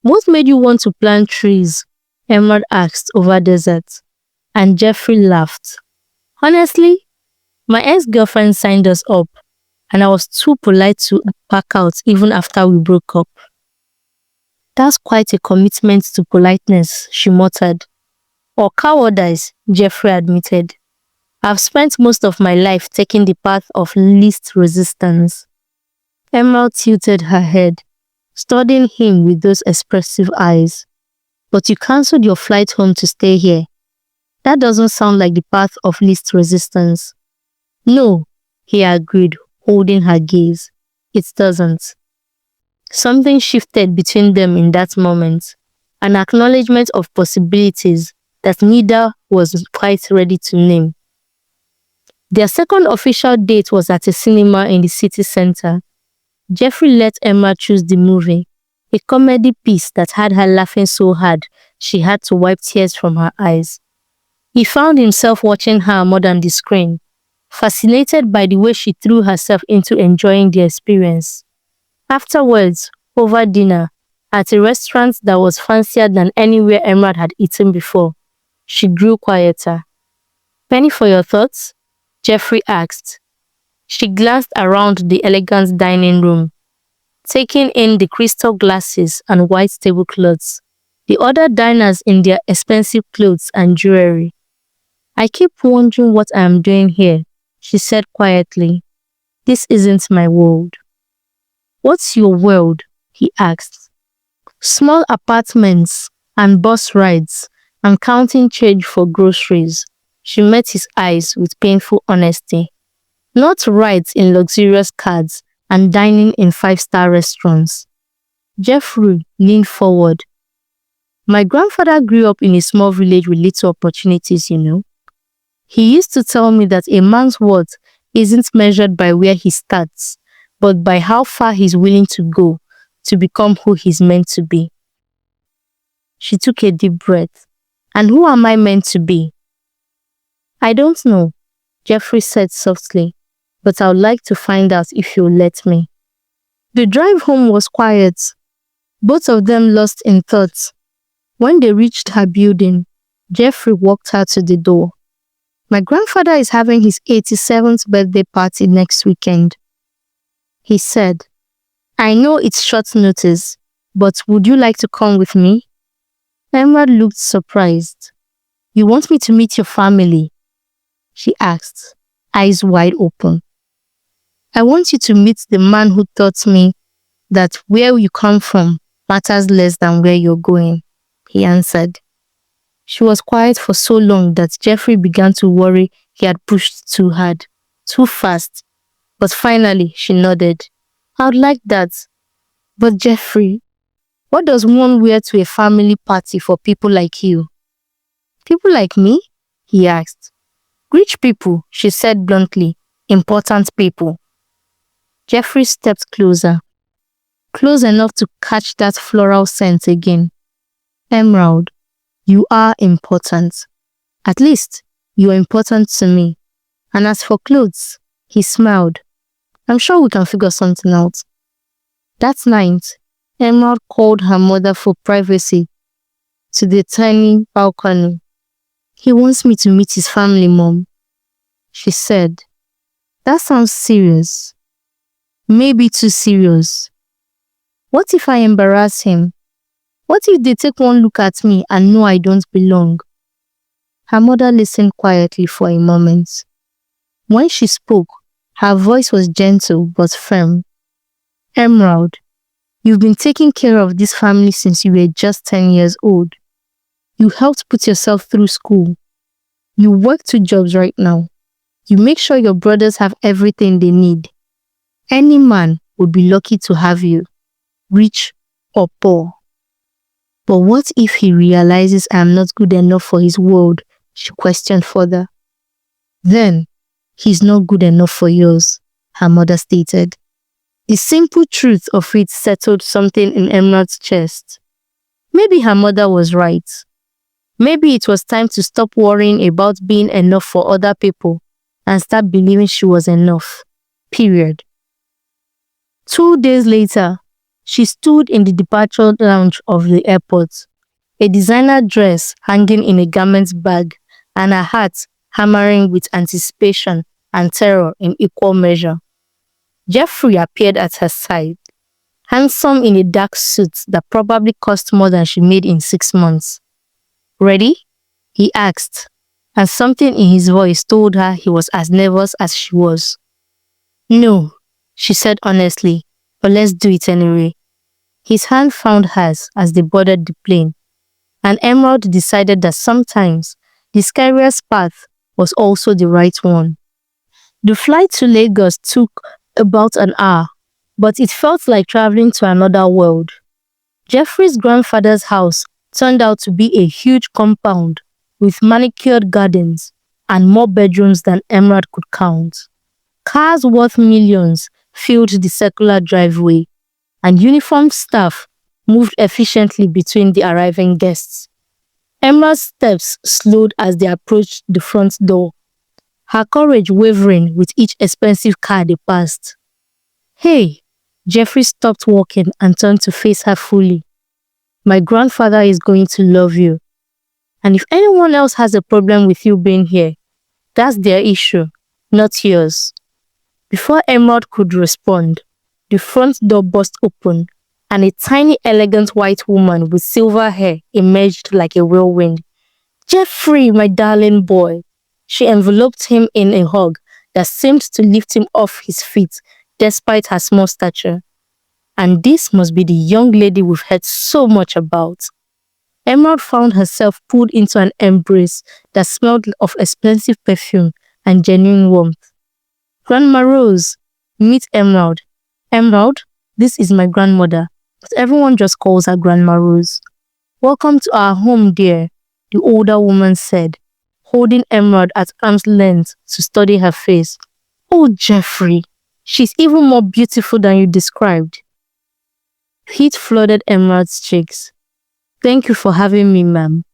Speaker 1: "What made you want to plant trees?" Emma asked over dessert, and Jeffrey laughed. "Honestly, my ex-girlfriend signed us up, and I was too polite to back out even after we broke up." "That's quite a commitment to politeness," she muttered. "Or cowardice," Jeffrey admitted. "I've spent most of my life taking the path of least resistance." Emma tilted her head, studying him with those expressive eyes. "But you cancelled your flight home to stay here. That doesn't sound like the path of least resistance." "No," he agreed, holding her gaze. "It doesn't." Something shifted between them in that moment, an acknowledgement of possibilities that neither was quite ready to name. Their second official date was at a cinema in the city center. Jeffrey let Emma choose the movie, a comedy piece that had her laughing so hard she had to wipe tears from her eyes. He found himself watching her more than the screen, fascinated by the way she threw herself into enjoying the experience. Afterwards, over dinner, at a restaurant that was fancier than anywhere Emerald had eaten before, she grew quieter. "Penny for your thoughts?" Jeffrey asked. She glanced around the elegant dining room, taking in the crystal glasses and white tablecloths, the other diners in their expensive clothes and jewelry. "I keep wondering what I am doing here," she said quietly. "This isn't my world." "What's your world?" he asked. "Small apartments and bus rides and counting change for groceries." She met his eyes with painful honesty. "Not rides in luxurious cars and dining in five-star restaurants." Jeffrey leaned forward. "My grandfather grew up in a small village with little opportunities, you know. He used to tell me that a man's worth isn't measured by where he starts, but by how far he's willing to go to become who he's meant to be." She took a deep breath. "And who am I meant to be?" "I don't know," Jeffrey said softly, "but I would like to find out if you'll let me." The drive home was quiet, both of them lost in thought. When they reached her building, Jeffrey walked her to the door. "My grandfather is having his 87th birthday party next weekend," he said. "I know it's short notice, but would you like to come with me?" Emma looked surprised. "You want me to meet your family?" she asked, eyes wide open. "I want you to meet the man who taught me that where you come from matters less than where you're going," he answered. She was quiet for so long that Jeffrey began to worry he had pushed too hard, too fast. But finally, she nodded. "I'd like that. But Jeffrey, what does one wear to a family party for people like you?" "People like me?" he asked. "Rich people," she said bluntly. "Important people." Jeffrey stepped closer, close enough to catch that floral scent again. "Emerald, you are important. At least, you are important to me. And as for clothes," he smiled, "I'm sure we can figure something out." That night, Emerald called her mother for privacy to the tiny balcony. "He wants me to meet his family, Mom," she said. "That sounds serious. Maybe too serious. What if I embarrass him? What if they take one look at me and know I don't belong?" Her mother listened quietly for a moment. When she spoke, her voice was gentle but firm. "Emerald, you've been taking care of this family since you were just 10 years old. You helped put yourself through school. You work 2 jobs right now. You make sure your brothers have everything they need. Any man would be lucky to have you, rich or poor. But what if he realizes I am not good enough for his world?" she questioned further. "Then, he's not good enough for yours," her mother stated. The simple truth of it settled something in Emerald's chest. Maybe her mother was right. Maybe it was time to stop worrying about being enough for other people and start believing she was enough. Period. 2 days later, she stood in the departure lounge of the airport, a designer dress hanging in a garment bag and her heart hammering with anticipation and terror in equal measure. Jeffrey appeared at her side, handsome in a dark suit that probably cost more than she made in 6 months. "Ready?" he asked, and something in his voice told her he was as nervous as she was. "No," she said honestly, "but let's do it anyway." His hand found hers as they boarded the plane, and Emerald decided that sometimes the scariest path was also the right one. The flight to Lagos took about an hour, but it felt like traveling to another world. Jeffrey's grandfather's house turned out to be a huge compound with manicured gardens and more bedrooms than Emerald could count. Cars worth millions filled the circular driveway, and uniformed staff moved efficiently between the arriving guests. Emma's steps slowed as they approached the front door, her courage wavering with each expensive car they passed. Hey! Jeffrey stopped walking and turned to face her fully. My grandfather is going to love you. And if anyone else has a problem with you being here, that's their issue, not yours. Before Emerald could respond, the front door burst open and a tiny, elegant white woman with silver hair emerged like a whirlwind. Jeffrey, my darling boy. She enveloped him in a hug that seemed to lift him off his feet despite her small stature. And this must be the young lady we've heard so much about. Emerald found herself pulled into an embrace that smelled of expensive perfume and genuine warmth. Grandma Rose, meet Emerald. Emerald, this is my grandmother, but everyone just calls her Grandma Rose. Welcome to our home, dear, the older woman said, holding Emerald at arm's length to study her face. Oh, Jeffrey, she's even more beautiful than you described. Heat flooded Emerald's cheeks. Thank you for having me, ma'am.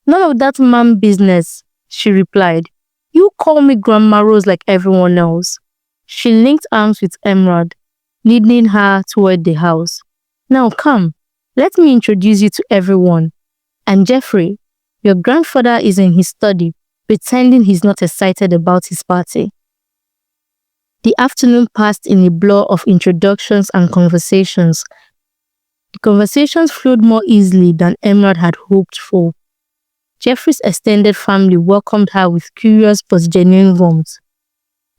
Speaker 1: None of that ma'am business, she replied. You call me Grandma Rose like everyone else. She linked arms with Emerald, leading her toward the house. Now come, let me introduce you to everyone. And Jeffrey, your grandfather is in his study, pretending he's not excited about his party. The afternoon passed in a blur of introductions and conversations. The conversations flowed more easily than Emerald had hoped for. Jeffrey's extended family welcomed her with curious but genuine warmth,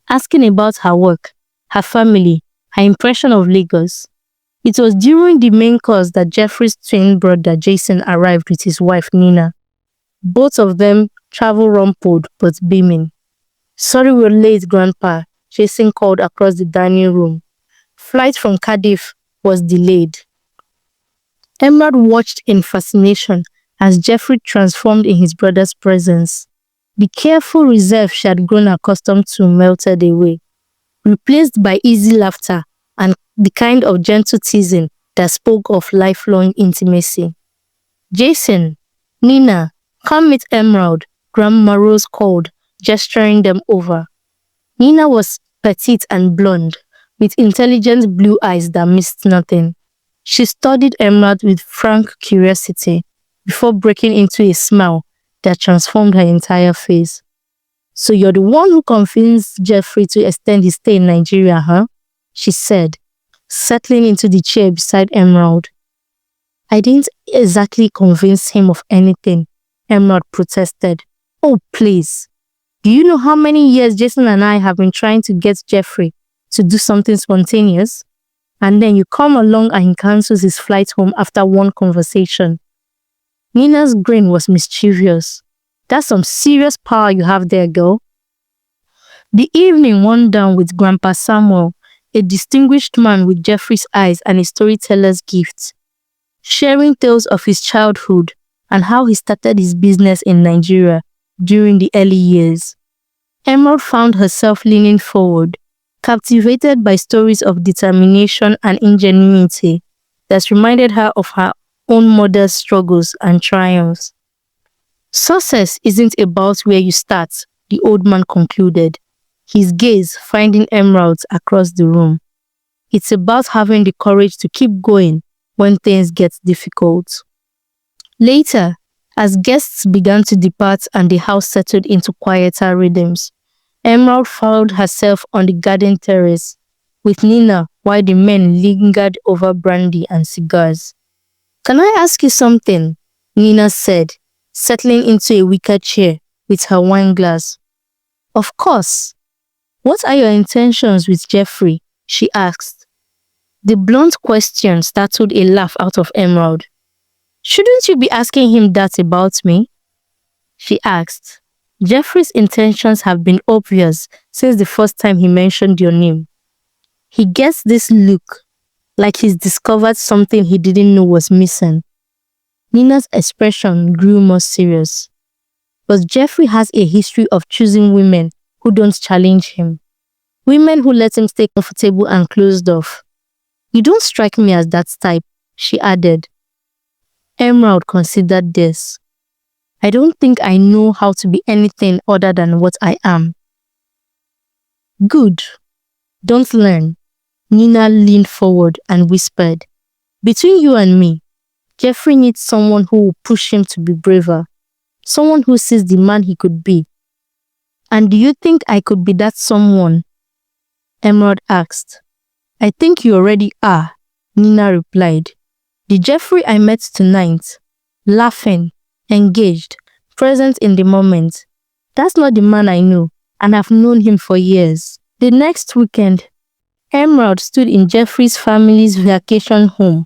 Speaker 1: asking about her work, her family, her impression of Lagos. It was during the main course that Jeffrey's twin brother Jason arrived with his wife Nina. Both of them travel-rumpled but beaming. Sorry we're late, Grandpa, Jason called across the dining room. Flight from Cardiff was delayed. Emerald watched in fascination as Jeffrey transformed in his brother's presence. The careful reserve she had grown accustomed to melted away, replaced by easy laughter and the kind of gentle teasing that spoke of lifelong intimacy. Jason, Nina, come meet Emerald, Grandma Rose called, gesturing them over. Nina was petite and blonde, with intelligent blue eyes that missed nothing. She studied Emerald with frank curiosity before breaking into a smile that transformed her entire face. So you're the one who convinced Jeffrey to extend his stay in Nigeria, huh? She said, settling into the chair beside Emerald. I didn't exactly convince him of anything, Emerald protested. Oh, please. Do you know how many years Jason and I have been trying to get Jeffrey to do something spontaneous? And then you come along and he cancels his flight home after one conversation. Nina's grin was mischievous. That's some serious power you have there, girl. The evening wound down with Grandpa Samuel, a distinguished man with Jeffrey's eyes and a storyteller's gift, sharing tales of his childhood and how he started his business in Nigeria during the early years. Emerald found herself leaning forward, captivated by stories of determination and ingenuity that reminded her of her own mother's struggles and triumphs. Success isn't about where you start, the old man concluded, his gaze finding emeralds across the room. It's about having the courage to keep going when things get difficult. Later, as guests began to depart and the house settled into quieter rhythms, Emerald found herself on the garden terrace with Nina while the men lingered over brandy and cigars. Can I ask you something? Nina said, settling into a wicker chair with her wine glass. Of course. What are your intentions with Jeffrey? She asked. The blunt question startled a laugh out of Emerald. Shouldn't you be asking him that about me? She asked. Jeffrey's intentions have been obvious since the first time he mentioned your name. He gets this look, like he's discovered something he didn't know was missing. Nina's expression grew more serious. But Jeffrey has a history of choosing women who don't challenge him. Women who let him stay comfortable and closed off. You don't strike me as that type, she added. Emerald considered this. I don't think I know how to be anything other than what I am. Good. Don't learn. Nina leaned forward and whispered, between you and me, Jeffrey needs someone who will push him to be braver. Someone who sees the man he could be. And do you think I could be that someone? Emerald asked. I think you already are, Nina replied. The Jeffrey I met tonight, laughing, engaged, present in the moment, that's not the man I know, and I've known him for years. The next weekend, Emerald stood in Jeffrey's family's vacation home,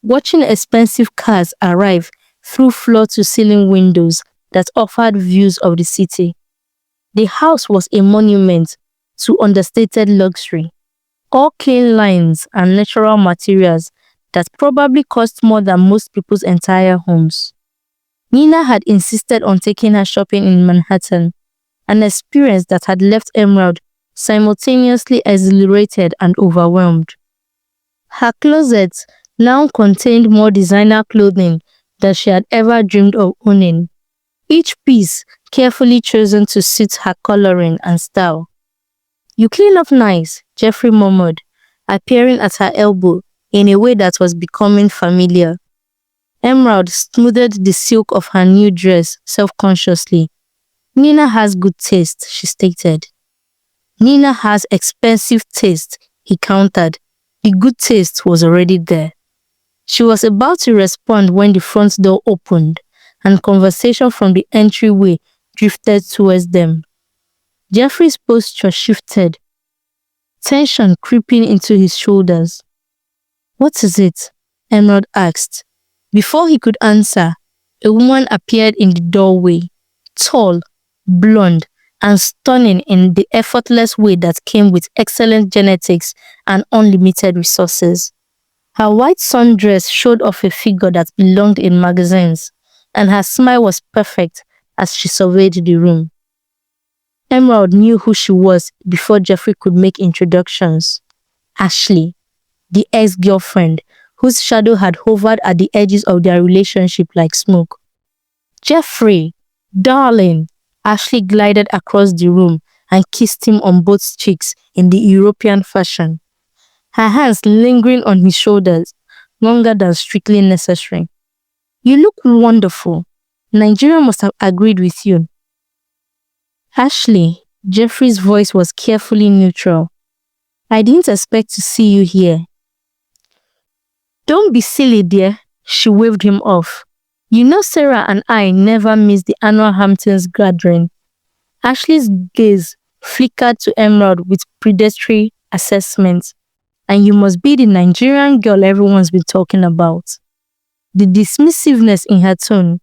Speaker 1: watching expensive cars arrive through floor-to-ceiling windows that offered views of the city. The house was a monument to understated luxury, all clean lines and natural materials that probably cost more than most people's entire homes. Nina had insisted on taking her shopping in Manhattan, an experience that had left Emerald simultaneously exhilarated and overwhelmed. Her closet now contained more designer clothing than she had ever dreamed of owning, each piece carefully chosen to suit her coloring and style. You clean up nice, Jeffrey murmured, appearing at her elbow in a way that was becoming familiar. Emerald smoothed the silk of her new dress self-consciously. Nina has good taste, she stated. Nina has expensive taste, he countered. The good taste was already there. She was about to respond when the front door opened and conversation from the entryway drifted towards them. Jeffrey's posture shifted, tension creeping into his shoulders. What is it? Emerald asked. Before he could answer, a woman appeared in the doorway, tall, blonde, and stunning in the effortless way that came with excellent genetics and unlimited resources. Her white sundress showed off a figure that belonged in magazines, and her smile was perfect as she surveyed the room. Emerald knew who she was before Jeffrey could make introductions. Ashley, the ex-girlfriend, whose shadow had hovered at the edges of their relationship like smoke. Jeffrey, darling, Ashley glided across the room and kissed him on both cheeks in the European fashion, her hands lingering on his shoulders longer than strictly necessary. You look wonderful. Nigeria must have agreed with you. Ashley, Jeffrey's voice was carefully neutral. I didn't expect to see you here. Don't be silly, dear, she waved him off. You know Sarah and I never miss the annual Hamptons gathering. Ashley's gaze flickered to Emerald with predatory assessment. And you must be the Nigerian girl everyone's been talking about. The dismissiveness in her tone,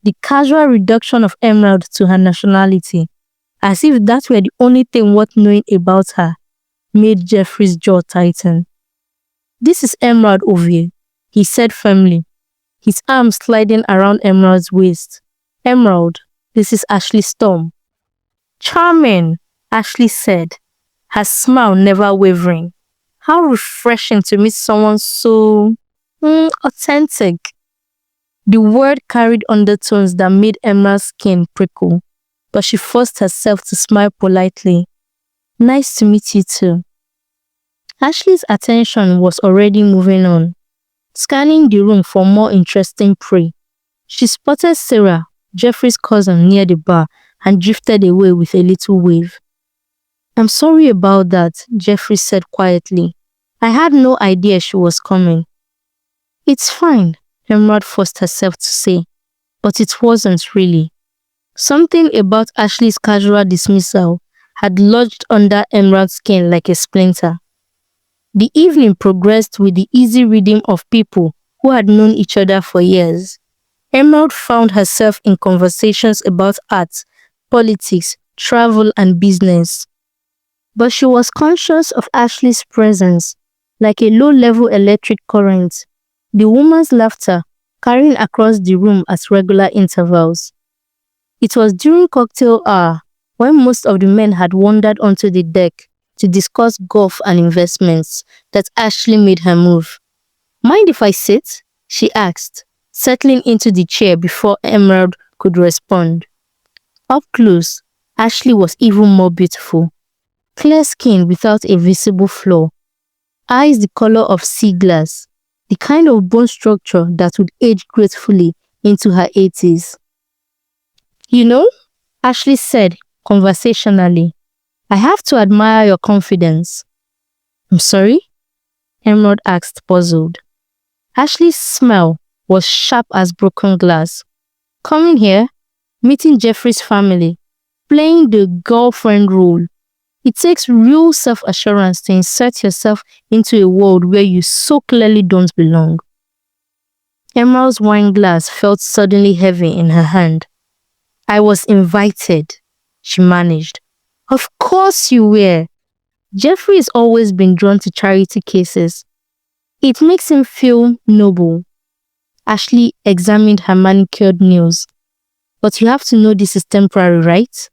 Speaker 1: the casual reduction of Emerald to her nationality, as if that were the only thing worth knowing about her, made Jeffrey's jaw tighten. This is Emerald Ovie, he said firmly, his arm sliding around Emerald's waist. Emerald, this is Ashley Storm. Charming, Ashley said, her smile never wavering. How refreshing to meet someone so authentic. The word carried undertones that made Emma's skin prickle, but she forced herself to smile politely. Nice to meet you too. Ashley's attention was already moving on, scanning the room for more interesting prey. She spotted Sarah, Jeffrey's cousin, near the bar and drifted away with a little wave. I'm sorry about that, Jeffrey said quietly. I had no idea she was coming. It's fine, Emerald forced herself to say, but it wasn't really. Something about Ashley's casual dismissal had lodged under Emerald's skin like a splinter. The evening progressed with the easy rhythm of people who had known each other for years. Emerald found herself in conversations about art, politics, travel, and business. But she was conscious of Ashley's presence, like a low-level electric current, the woman's laughter carrying across the room at regular intervals. It was during cocktail hour, when most of the men had wandered onto the deck to discuss golf and investments, that Ashley made her move. Mind if I sit? She asked, settling into the chair before Emerald could respond. Up close, Ashley was even more beautiful. Clear skin without a visible flaw. Eyes the color of sea glass. The kind of bone structure that would age gracefully into her 80s. You know, Ashley said conversationally, I have to admire your confidence. I'm sorry? Emerald asked, puzzled. Ashley's smile was sharp as broken glass. Coming here, meeting Jeffrey's family, playing the girlfriend role. It takes real self-assurance to insert yourself into a world where you so clearly don't belong. Emerald's wine glass felt suddenly heavy in her hand. I was invited, she managed. Of course you were. Jeffrey has always been drawn to charity cases. It makes him feel noble. Ashley examined her manicured nails. But you have to know this is temporary, right?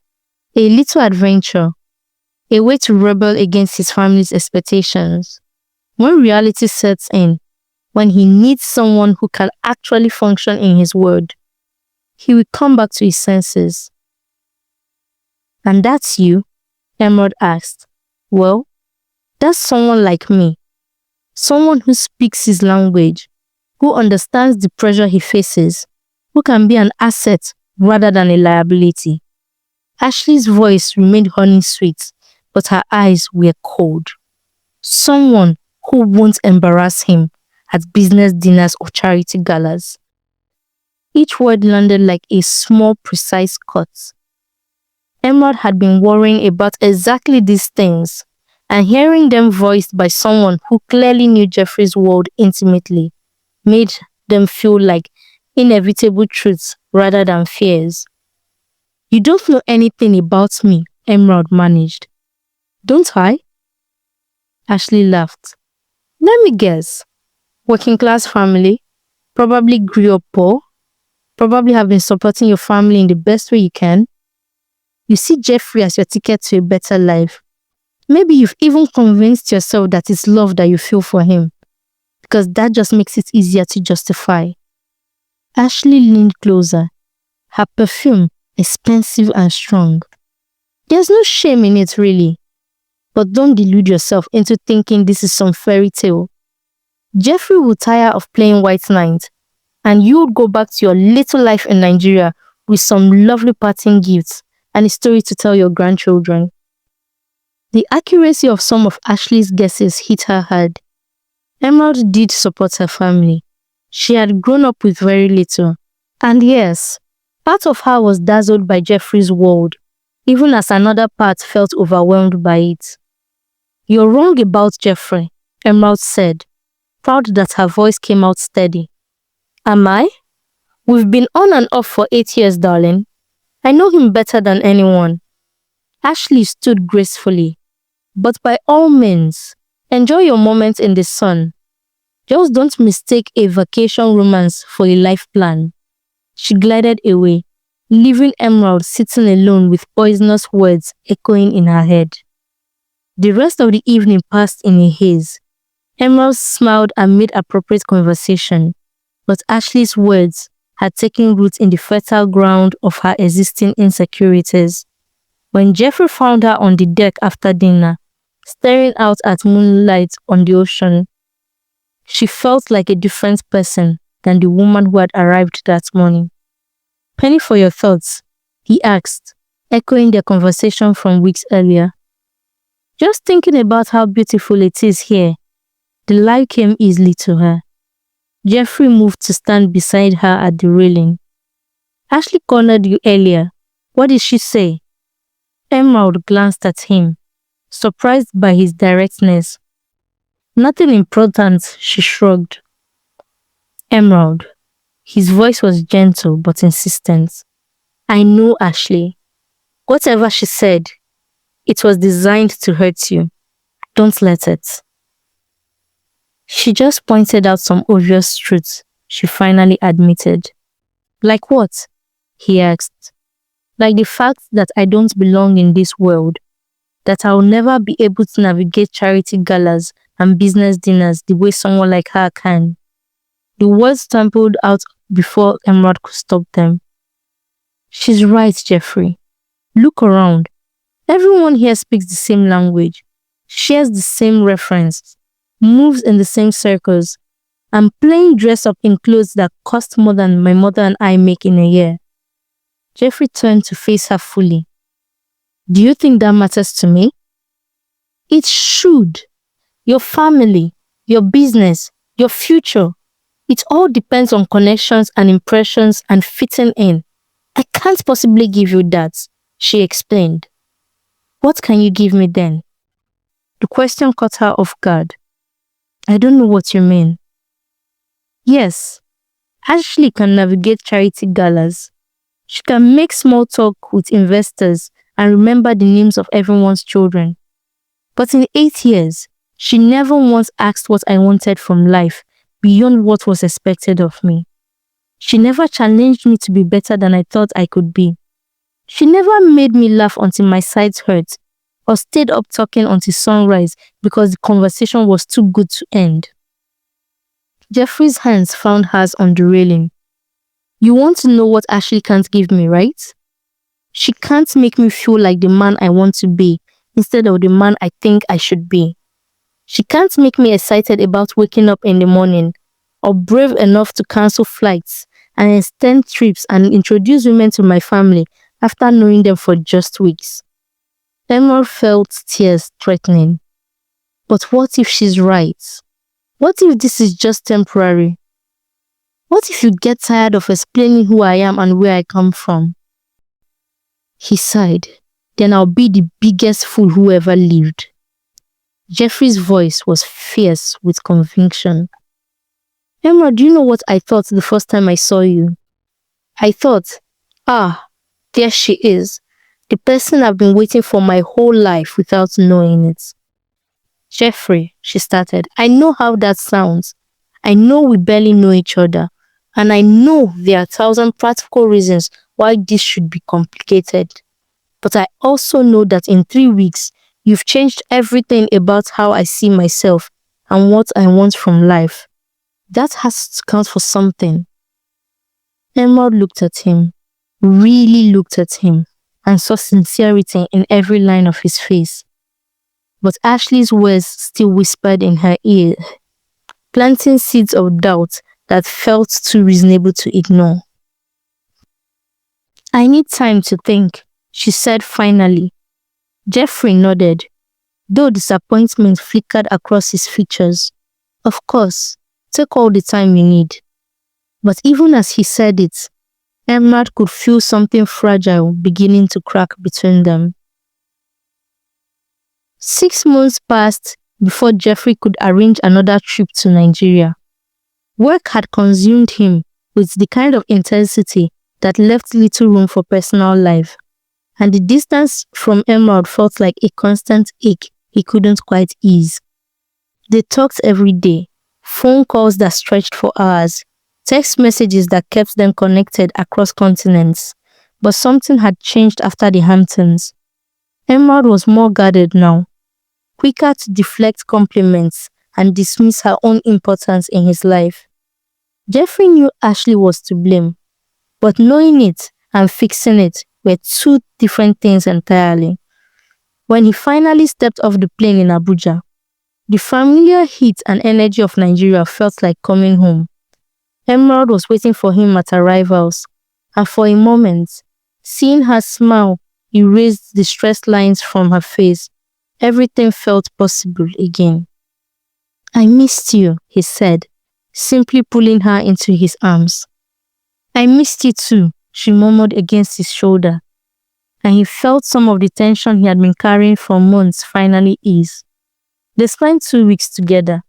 Speaker 1: A little adventure. A way to rebel against his family's expectations. When reality sets in, when he needs someone who can actually function in his world, he will come back to his senses. And that's you? Emerald asked. Well, that's someone like me. Someone who speaks his language, who understands the pressure he faces, who can be an asset rather than a liability. Ashley's voice remained honey sweet, but her eyes were cold. Someone who won't embarrass him at business dinners or charity galas. Each word landed like a small, precise cut. Emerald had been worrying about exactly these things, and hearing them voiced by someone who clearly knew Jeffrey's world intimately made them feel like inevitable truths rather than fears. You don't know anything about me, Emerald managed. Don't I? Ashley laughed. Let me guess. Working class family, probably grew up poor, probably have been supporting your family in the best way you can. You see Jeffrey as your ticket to a better life. Maybe you've even convinced yourself that it's love that you feel for him, because that just makes it easier to justify. Ashley leaned closer, her perfume expensive and strong. There's no shame in it really, but don't delude yourself into thinking this is some fairy tale. Jeffrey will tire of playing white knight, and you would go back to your little life in Nigeria with some lovely parting gifts and a story to tell your grandchildren. The accuracy of some of Ashley's guesses hit her hard. Emerald did support her family. She had grown up with very little. And yes, part of her was dazzled by Jeffrey's world, even as another part felt overwhelmed by it. You're wrong about Jeffrey, Emerald said, proud that her voice came out steady. Am I? We've been on and off for 8 years, darling. I know him better than anyone. Ashley stood gracefully. But by all means, enjoy your moments in the sun. Just don't mistake a vacation romance for a life plan. She glided away, leaving Emerald sitting alone with poisonous words echoing in her head. The rest of the evening passed in a haze. Emerald smiled amid appropriate conversation, but Ashley's words had taken root in the fertile ground of her existing insecurities. When Jeffrey found her on the deck after dinner, staring out at moonlight on the ocean, she felt like a different person than the woman who had arrived that morning. Penny for your thoughts, he asked, echoing their conversation from weeks earlier. Just thinking about how beautiful it is here, the lie came easily to her. Jeffrey moved to stand beside her at the railing. Ashley cornered you earlier. What did she say? Emerald glanced at him, surprised by his directness. Nothing important, she shrugged. Emerald. His voice was gentle but insistent. I know, Ashley. Whatever she said, it was designed to hurt you. Don't let it. She just pointed out some obvious truths, she finally admitted. Like what? He asked. Like the fact that I don't belong in this world, that I'll never be able to navigate charity galas and business dinners the way someone like her can. The words stumbled out before Emerald could stop them. She's right, Jeffrey. Look around. Everyone here speaks the same language, shares the same reference, moves in the same circles. I'm playing dress up in clothes that cost more than my mother and I make in a year. Jeffrey turned to face her fully. Do you think that matters to me? It should. Your family, your business, your future. It all depends on connections and impressions and fitting in. I can't possibly give you that, she explained. What can you give me then? The question caught her off guard. I don't know what you mean. Yes, Ashley can navigate charity galas. She can make small talk with investors and remember the names of everyone's children. But in 8 years, she never once asked what I wanted from life beyond what was expected of me. She never challenged me to be better than I thought I could be. She never made me laugh until my sides hurt or stayed up talking until sunrise because the conversation was too good to end. Jeffrey's hands found hers on the railing. You want to know what Ashley can't give me, right? She can't make me feel like the man I want to be instead of the man I think I should be. She can't make me excited about waking up in the morning or brave enough to cancel flights and extend trips and introduce women to my family after knowing them for just weeks. Emerald felt tears threatening. But what if she's right? What if this is just temporary? What if you get tired of explaining who I am and where I come from? He sighed. Then I'll be the biggest fool who ever lived. Jeffrey's voice was fierce with conviction. Emerald, do you know what I thought the first time I saw you? I thought, there she is. The person I've been waiting for my whole life without knowing it. Jeffrey, she started, I know how that sounds. I know we barely know each other. And I know there are 1,000 practical reasons why this should be complicated. But I also know that in 3 weeks, you've changed everything about how I see myself and what I want from life. That has to count for something. Emerald looked at him, really looked at him, and saw sincerity in every line of his face. But Ashley's words still whispered in her ear, planting seeds of doubt that felt too reasonable to ignore. I need time to think, she said finally. Jeffrey nodded, though disappointment flickered across his features. Of course, take all the time you need. But even as he said it, Emerald could feel something fragile beginning to crack between them. 6 months passed before Jeffrey could arrange another trip to Nigeria. Work had consumed him with the kind of intensity that left little room for personal life, and the distance from Emerald felt like a constant ache he couldn't quite ease. They talked every day, phone calls that stretched for hours, text messages that kept them connected across continents. But something had changed after the Hamptons. Emerald was more guarded now, quicker to deflect compliments and dismiss her own importance in his life. Jeffrey knew Ashley was to blame, but knowing it and fixing it were two different things entirely. When he finally stepped off the plane in Abuja, the familiar heat and energy of Nigeria felt like coming home. Emerald was waiting for him at arrivals, and for a moment, seeing her smile erased the stressed lines from her face. Everything felt possible again. I missed you, he said, simply pulling her into his arms. I missed you too, she murmured against his shoulder, and he felt some of the tension he had been carrying for months finally ease. They spent 2 weeks together,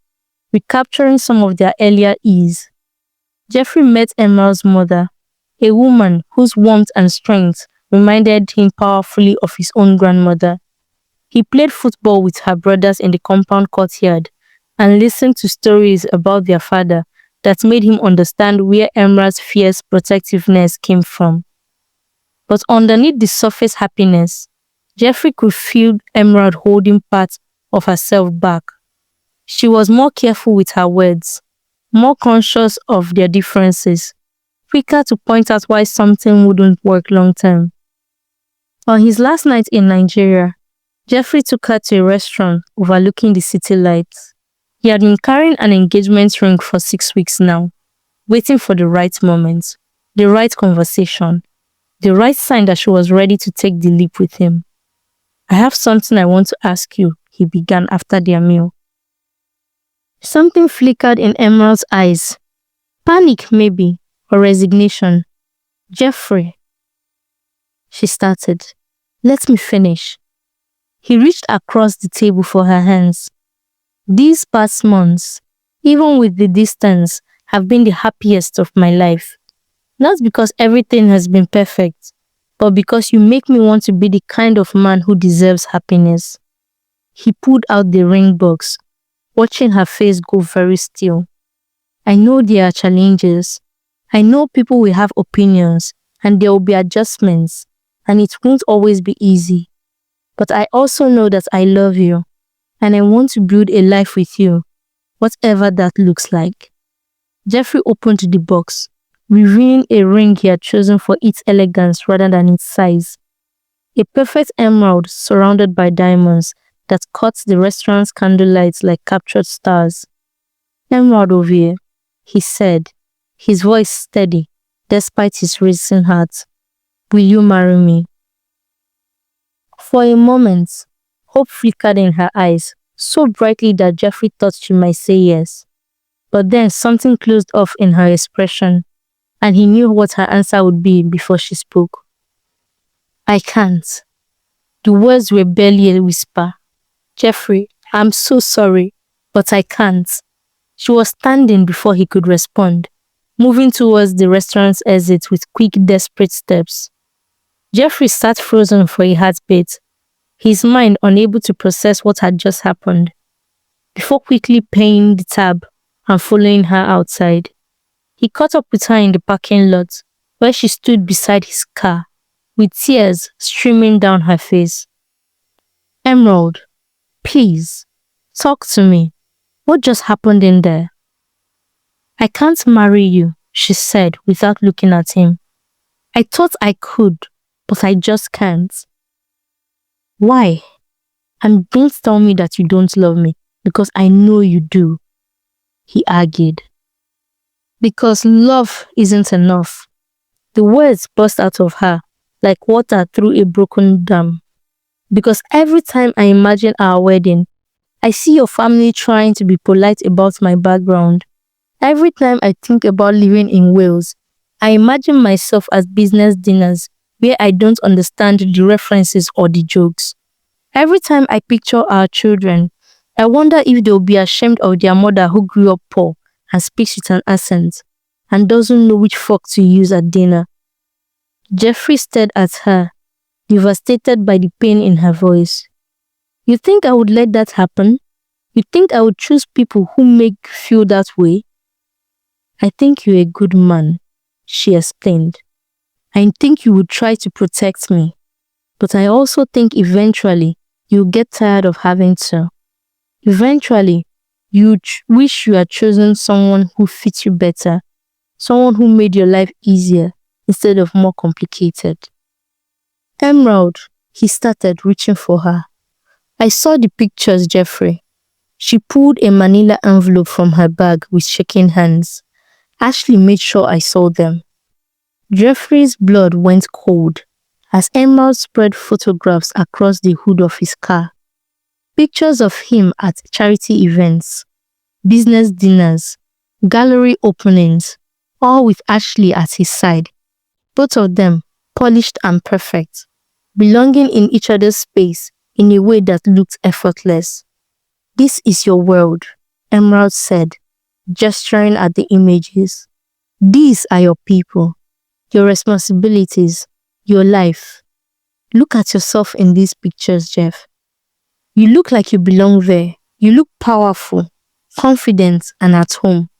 Speaker 1: recapturing some of their earlier ease. Jeffrey met Emerald's mother, a woman whose warmth and strength reminded him powerfully of his own grandmother. He played football with her brothers in the compound courtyard and listened to stories about their father that made him understand where Emerald's fierce protectiveness came from. But underneath the surface happiness, Jeffrey could feel Emerald holding part of herself back. She was more careful with her words, more conscious of their differences, quicker to point out why something wouldn't work long term. On his last night in Nigeria, Jeffrey took her to a restaurant overlooking the city lights. He had been carrying an engagement ring for 6 weeks now, waiting for the right moment, the right conversation, the right sign that she was ready to take the leap with him. "I have something I want to ask you," he began after their meal. Something flickered in Emerald's eyes. Panic, maybe, or resignation. "Jeffrey," she started. "Let me finish." He reached across the table for her hands. "These past months, even with the distance, have been the happiest of my life. Not because everything has been perfect, but because you make me want to be the kind of man who deserves happiness." He pulled out the ring box, watching her face go very still. "I know there are challenges. I know people will have opinions, and there will be adjustments, and it won't always be easy. But I also know that I love you, and I want to build a life with you, whatever that looks like." Jeffrey opened the box, revealing a ring he had chosen for its elegance rather than its size. A perfect emerald surrounded by diamonds that caught the restaurant's candlelight like captured stars. "Emerald Ovie," he said, his voice steady despite his racing heart. "Will you marry me?" For a moment, hope flickered in her eyes, so brightly that Jeffrey thought she might say yes. But then something closed off in her expression, and he knew what her answer would be before she spoke. "I can't." The words were barely a whisper. "Jeffrey, I'm so sorry, but I can't." She was standing before he could respond, moving towards the restaurant's exit with quick, desperate steps. Jeffrey sat frozen for a heartbeat, his mind unable to process what had just happened, before quickly paying the tab and following her outside. He caught up with her in the parking lot, where she stood beside his car, with tears streaming down her face. "Emerald, please, talk to me. What just happened in there?" "I can't marry you," she said without looking at him. "I thought I could, but I just can't." "Why? And don't tell me that you don't love me, because I know you do," he argued. "Because love isn't enough." The words burst out of her like water through a broken dam. "Because every time I imagine our wedding, I see your family trying to be polite about my background. Every time I think about living in Wales, I imagine myself at business dinners where I don't understand the references or the jokes. Every time I picture our children, I wonder if they'll be ashamed of their mother who grew up poor and speaks with an accent and doesn't know which fork to use at dinner." Jeffrey stared at her, devastated by the pain in her voice. "You think I would let that happen? You think I would choose people who make you feel that way?" "I think you're a good man," she explained. "I think you would try to protect me. But I also think eventually you'll get tired of having to. Eventually, you wish you had chosen someone who fits you better, someone who made your life easier instead of more complicated." "Emerald," he started, reaching for her. "I saw the pictures, Jeffrey." She pulled a manila envelope from her bag with shaking hands. "Ashley made sure I saw them." Jeffrey's blood went cold as Emerald spread photographs across the hood of his car. Pictures of him at charity events, business dinners, gallery openings, all with Ashley at his side. Both of them polished and perfect, belonging in each other's space in a way that looked effortless. "This is your world," Emerald said, gesturing at the images. "These are your people, your responsibilities, your life. Look at yourself in these pictures, Jeff. You look like you belong there. You look powerful, confident, and at home."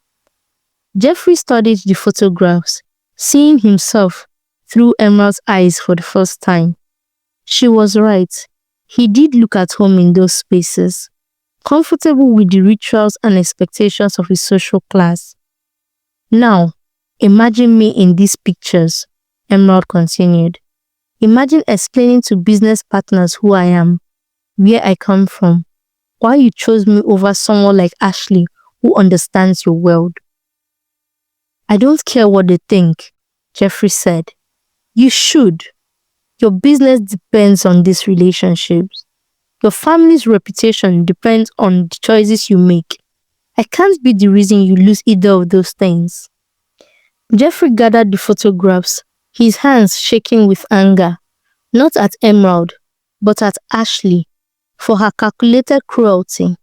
Speaker 1: Jeffrey studied the photographs, seeing himself through Emerald's eyes for the first time. She was right. He did look at home in those spaces, comfortable with the rituals and expectations of his social class. Now, imagine me in these pictures, Emerald continued. Imagine explaining to business partners who I am, where I come from, why you chose me over someone like Ashley who understands your world. I don't care what they think, Jeffrey said. You should. Your business depends on these relationships. Your family's reputation depends on the choices you make. I can't be the reason you lose either of those things. Jeffrey gathered the photographs, his hands shaking with anger, not at Emerald, but at Ashley for her calculated cruelty,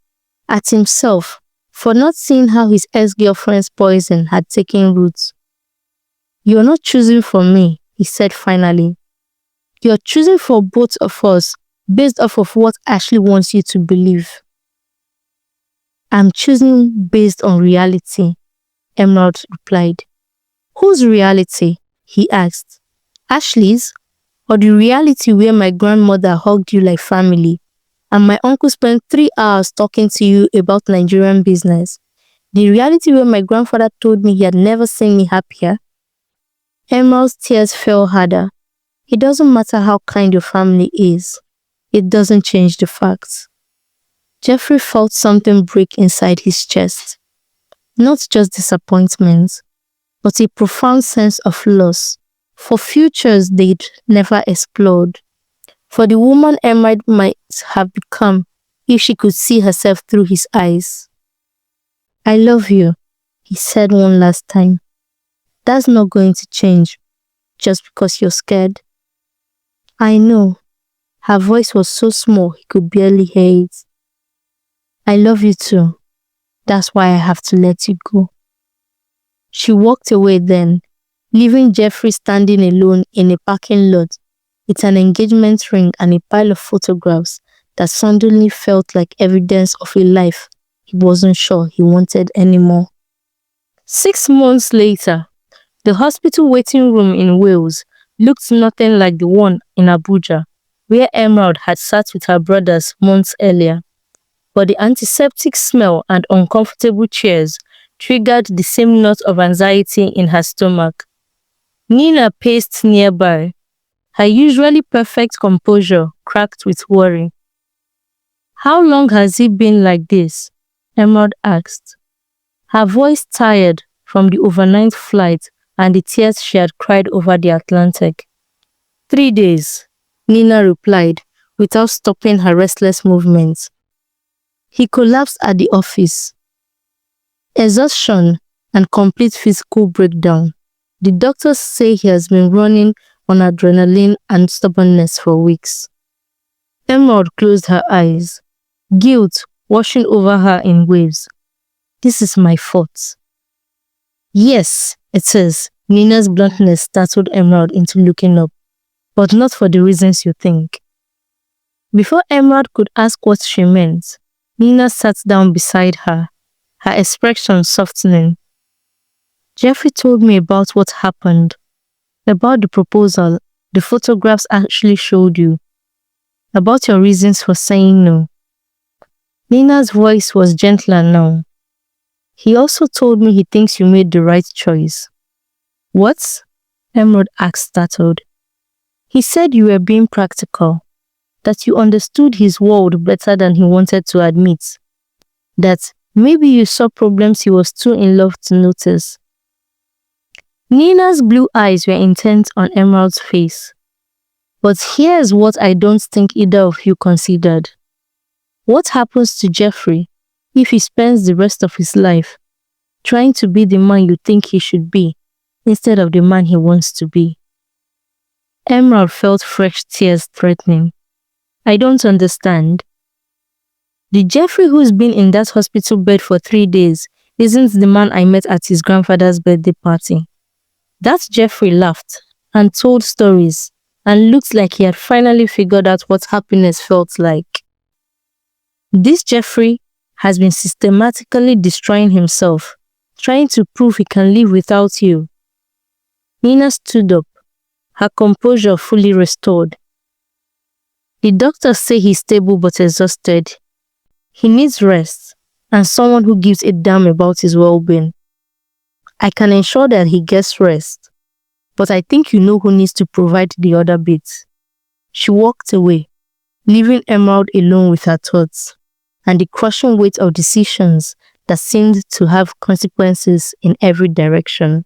Speaker 1: at himself for not seeing how his ex-girlfriend's poison had taken root. You're not choosing for me, he said finally. You're choosing for both of us based off of what Ashley wants you to believe. I'm choosing based on reality, Emerald replied. Whose reality? He asked. Ashley's? Or the reality where my grandmother hugged you like family and my uncle spent 3 hours talking to you about Nigerian business? The reality where my grandfather told me he had never seen me happier? Emerald's tears fell harder. It doesn't matter how kind your family is. It doesn't change the facts. Jeffrey felt something break inside his chest. Not just disappointment, but a profound sense of loss for futures they'd never explored, for the woman Emerald might have become if she could see herself through his eyes. I love you, he said one last time. That's not going to change just because you're scared. I know. Her voice was so small he could barely hear it. I love you too. That's why I have to let you go. She walked away then, leaving Jeffrey standing alone in a parking lot with an engagement ring and a pile of photographs that suddenly felt like evidence of a life he wasn't sure he wanted anymore. 6 months later, the hospital waiting room in Wales looked nothing like the one in Abuja, where Emerald had sat with her brothers months earlier. But the antiseptic smell and uncomfortable chairs triggered the same knot of anxiety in her stomach. Nina paced nearby, her usually perfect composure cracked with worry. How long has he been like this? Emerald asked, her voice tired from the overnight flight and the tears she had cried over the Atlantic. 3 days, Nina replied without stopping her restless movements. He collapsed at the office. Exhaustion and complete physical breakdown. The doctors say he has been running on adrenaline and stubbornness for weeks. Emerald closed her eyes, guilt washing over her in waves. This is my fault. Yes, it is. Nina's bluntness startled Emerald into looking up, but not for the reasons you think. Before Emerald could ask what she meant, Nina sat down beside her, her expression softening. Jeffrey told me about what happened, about the proposal, the photographs actually showed you, about your reasons for saying no. Nina's voice was gentler now. He also told me he thinks you made the right choice. What? Emerald asked, startled. He said you were being practical, that you understood his world better than he wanted to admit, that maybe you saw problems he was too in love to notice. Nina's blue eyes were intent on Emerald's face. But here's what I don't think either of you considered. What happens to Jeffrey if he spends the rest of his life trying to be the man you think he should be instead of the man he wants to be? Emerald felt fresh tears threatening. I don't understand. The Jeffrey who's been in that hospital bed for 3 days isn't the man I met at his grandfather's birthday party. That Jeffrey laughed and told stories and looked like he had finally figured out what happiness felt like. This Jeffrey has been systematically destroying himself, trying to prove he can live without you. Nina stood up, her composure fully restored. The doctors say he's stable but exhausted. He needs rest and someone who gives a damn about his well-being. I can ensure that he gets rest, but I think you know who needs to provide the other bit." She walked away, leaving Emerald alone with her thoughts and the crushing weight of decisions that seemed to have consequences in every direction.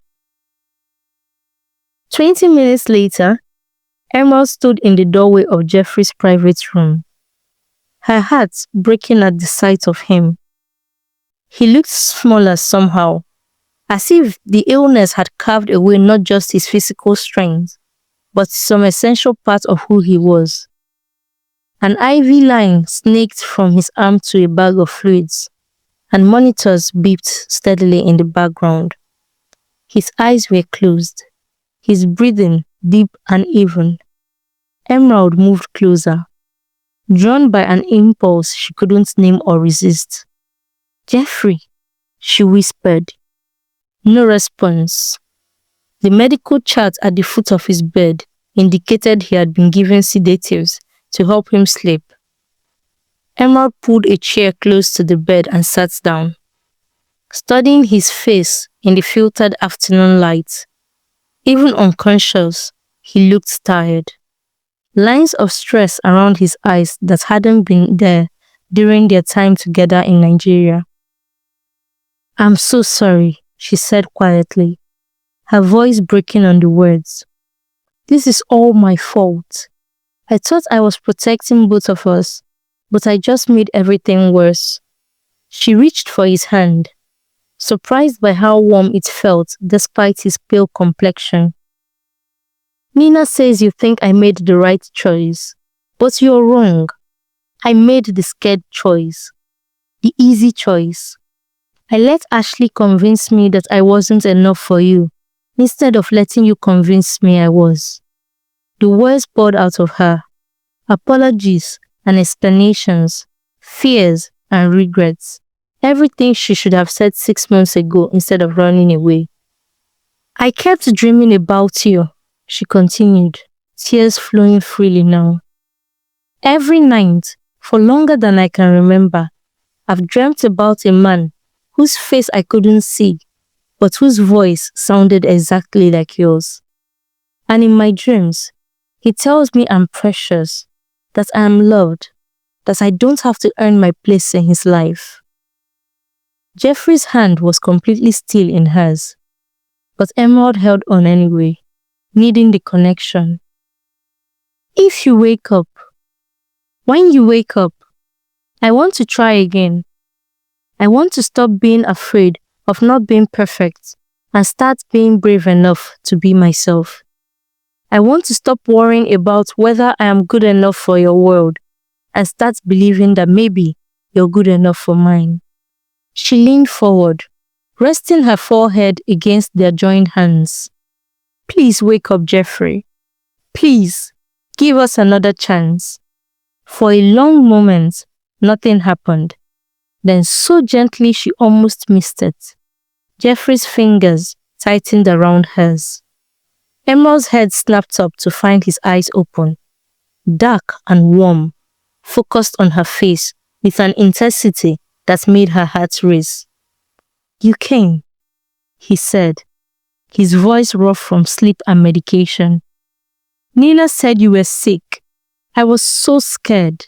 Speaker 1: 20 minutes later, Emerald stood in the doorway of Jeffrey's private room, her heart breaking at the sight of him. He looked smaller somehow, as if the illness had carved away not just his physical strength, but some essential part of who he was. An IV line snaked from his arm to a bag of fluids, and monitors beeped steadily in the background. His eyes were closed, his breathing deep and even. Emerald moved closer, drawn by an impulse she couldn't name or resist. "Jeffrey," she whispered. No response. The medical chart at the foot of his bed indicated he had been given sedatives to help him sleep. Emerald pulled a chair close to the bed and sat down, studying his face in the filtered afternoon light. Even unconscious, he looked tired. Lines of stress around his eyes that hadn't been there during their time together in Nigeria. "I'm so sorry," she said quietly, her voice breaking on the words. "This is all my fault. I thought I was protecting both of us, but I just made everything worse." She reached for his hand, surprised by how warm it felt despite his pale complexion. "Nina says you think I made the right choice, but you're wrong. I made the scared choice, the easy choice. I let Ashley convince me that I wasn't enough for you, instead of letting you convince me I was." The words poured out of her, apologies and explanations, fears and regrets, everything she should have said 6 months ago instead of running away. "I kept dreaming about you," she continued, tears flowing freely now. "Every night, for longer than I can remember, I've dreamt about a man whose face I couldn't see, but whose voice sounded exactly like yours. And in my dreams, he tells me I'm precious, that I am loved, that I don't have to earn my place in his life." Jeffrey's hand was completely still in hers, but Emerald held on anyway, needing the connection. "If you wake up, when you wake up, I want to try again. I want to stop being afraid of not being perfect and start being brave enough to be myself. I want to stop worrying about whether I am good enough for your world and start believing that maybe you're good enough for mine." She leaned forward, resting her forehead against their joined hands. "Please wake up, Jeffrey. Please, give us another chance." For a long moment, nothing happened. Then so gently she almost missed it. Jeffrey's fingers tightened around hers. Emerald's head snapped up to find his eyes open, dark and warm, focused on her face with an intensity that made her heart race. "You came," he said, his voice rough from sleep and medication. "Nina said you were sick. I was so scared."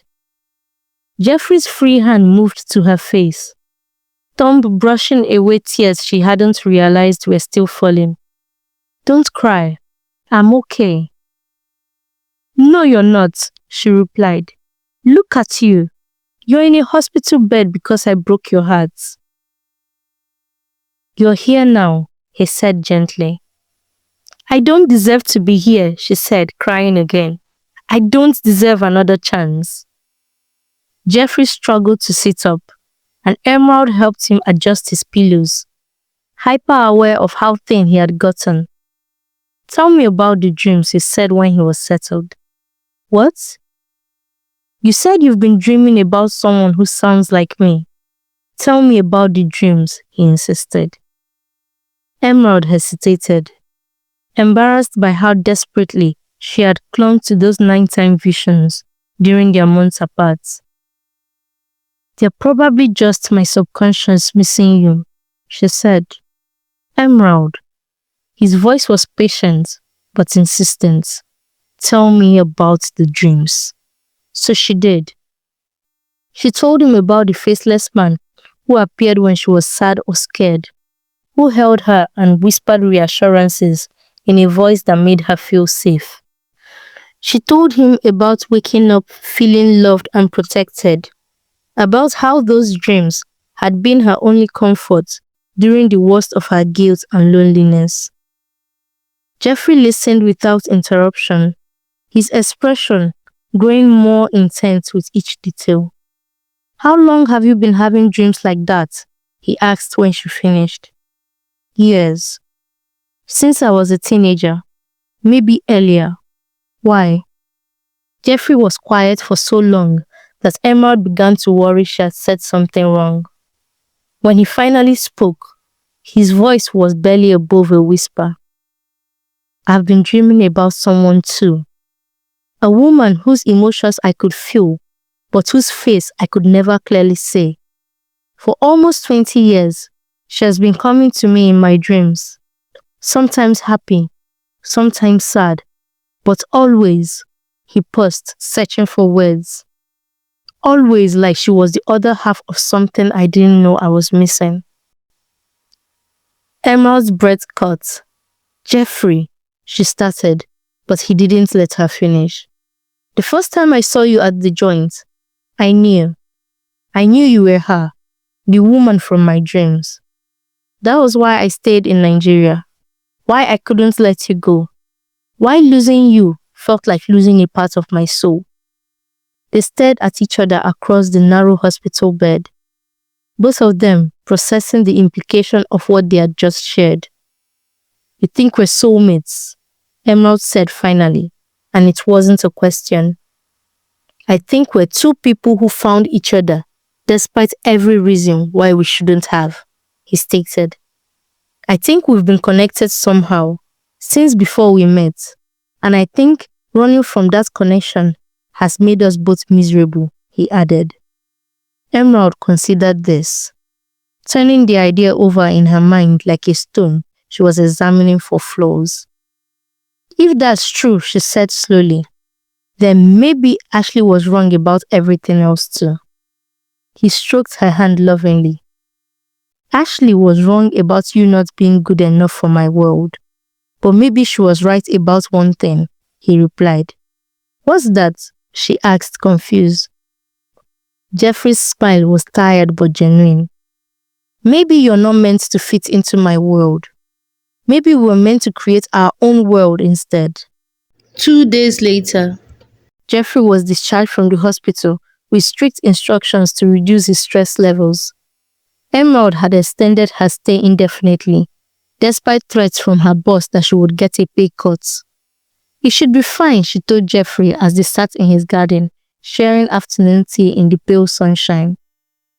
Speaker 1: Jeffrey's free hand moved to her face, thumb brushing away tears she hadn't realized were still falling. "Don't cry. I'm okay." "No, you're not," she replied. "Look at you. You're in a hospital bed because I broke your heart." "You're here now," he said gently. "I don't deserve to be here," she said, crying again. "I don't deserve another chance." Jeffrey struggled to sit up, and Emerald helped him adjust his pillows, hyper-aware of how thin he had gotten. "Tell me about the dreams," he said when he was settled. "What?" "You said you've been dreaming about someone who sounds like me. Tell me about the dreams," he insisted. Emerald hesitated, embarrassed by how desperately she had clung to those nighttime visions during their months apart. "They're probably just my subconscious missing you," she said. Emerald. His voice was patient but insistent. Tell me about the dreams. So she did. She told him about the faceless man who appeared when she was sad or scared, who held her and whispered reassurances in a voice that made her feel safe. She told him about waking up feeling loved and protected, about how those dreams had been her only comfort during the worst of her guilt and loneliness. Jeffrey listened without interruption, his expression growing more intense with each detail. How long have you been having dreams like that? He asked when she finished. Years. Since I was a teenager. Maybe earlier. Why? Jeffrey was quiet for so long that Emerald began to worry she had said something wrong. When he finally spoke, his voice was barely above a whisper. I've been dreaming about someone too. A woman whose emotions I could feel, but whose face I could never clearly see. For almost 20 years, she has been coming to me in my dreams. Sometimes happy, sometimes sad, but always, he paused, searching for words. Always like she was the other half of something I didn't know I was missing. Emerald's breath caught. Jeffrey, she started, but he didn't let her finish. The first time I saw you at the joint, I knew you were her, the woman from my dreams. That was why I stayed in Nigeria, why I couldn't let you go, why losing you felt like losing a part of my soul. They stared at each other across the narrow hospital bed, both of them processing the implication of what they had just shared. You think we're soulmates, Emerald said finally, and it wasn't a question. I think we're two people who found each other despite every reason why we shouldn't have, he stated. I think we've been connected somehow, since before we met, and I think running from that connection has made us both miserable, he added. Emerald considered this, turning the idea over in her mind like a stone she was examining for flaws. If that's true, she said slowly, then maybe Ashley was wrong about everything else too. He stroked her hand lovingly. Ashley was wrong about you not being good enough for my world, but maybe she was right about one thing, he replied. What's that? She asked, confused. Jeffrey's smile was tired but genuine. Maybe you're not meant to fit into my world. Maybe we're meant to create our own world instead. 2 days later, Jeffrey was discharged from the hospital with strict instructions to reduce his stress levels. Emerald had extended her stay indefinitely, despite threats from her boss that she would get a pay cut. He should be fine, she told Jeffrey as they sat in his garden, sharing afternoon tea in the pale sunshine.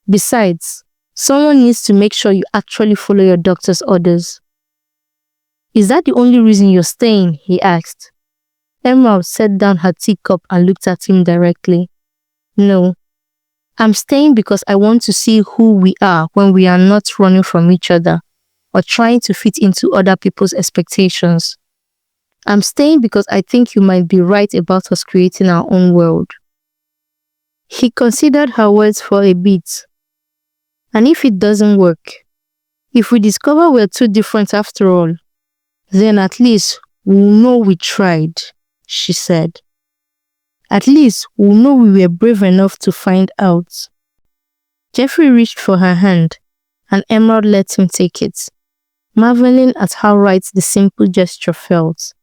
Speaker 1: Besides, someone needs to make sure you actually follow your doctor's orders. Is that the only reason you're staying? He asked. Emerald set down her teacup and looked at him directly. No, I'm staying because I want to see who we are when we are not running from each other or trying to fit into other people's expectations. I'm staying because I think you might be right about us creating our own world. He considered her words for a bit. And if it doesn't work, if we discover we're too different after all, then at least we'll know we tried, she said. At least we'll know we were brave enough to find out. Jeffrey reached for her hand, and Emerald let him take it, marveling at how right the simple gesture felt.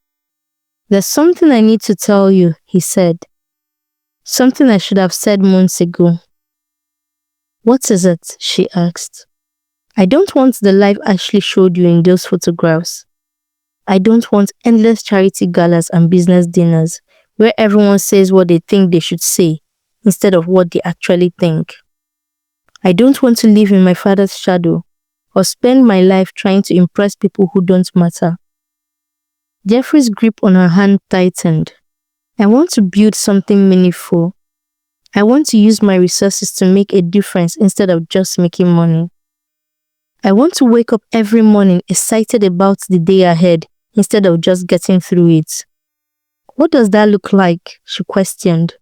Speaker 1: There's something I need to tell you, he said. Something I should have said months ago. What is it? She asked. I don't want the life Ashley showed you in those photographs. I don't want endless charity galas and business dinners where everyone says what they think they should say instead of what they actually think. I don't want to live in my father's shadow or spend my life trying to impress people who don't matter. Jeffrey's grip on her hand tightened. I want to build something meaningful. I want to use my resources to make a difference instead of just making money. I want to wake up every morning excited about the day ahead instead of just getting through it. What does that look like? She questioned.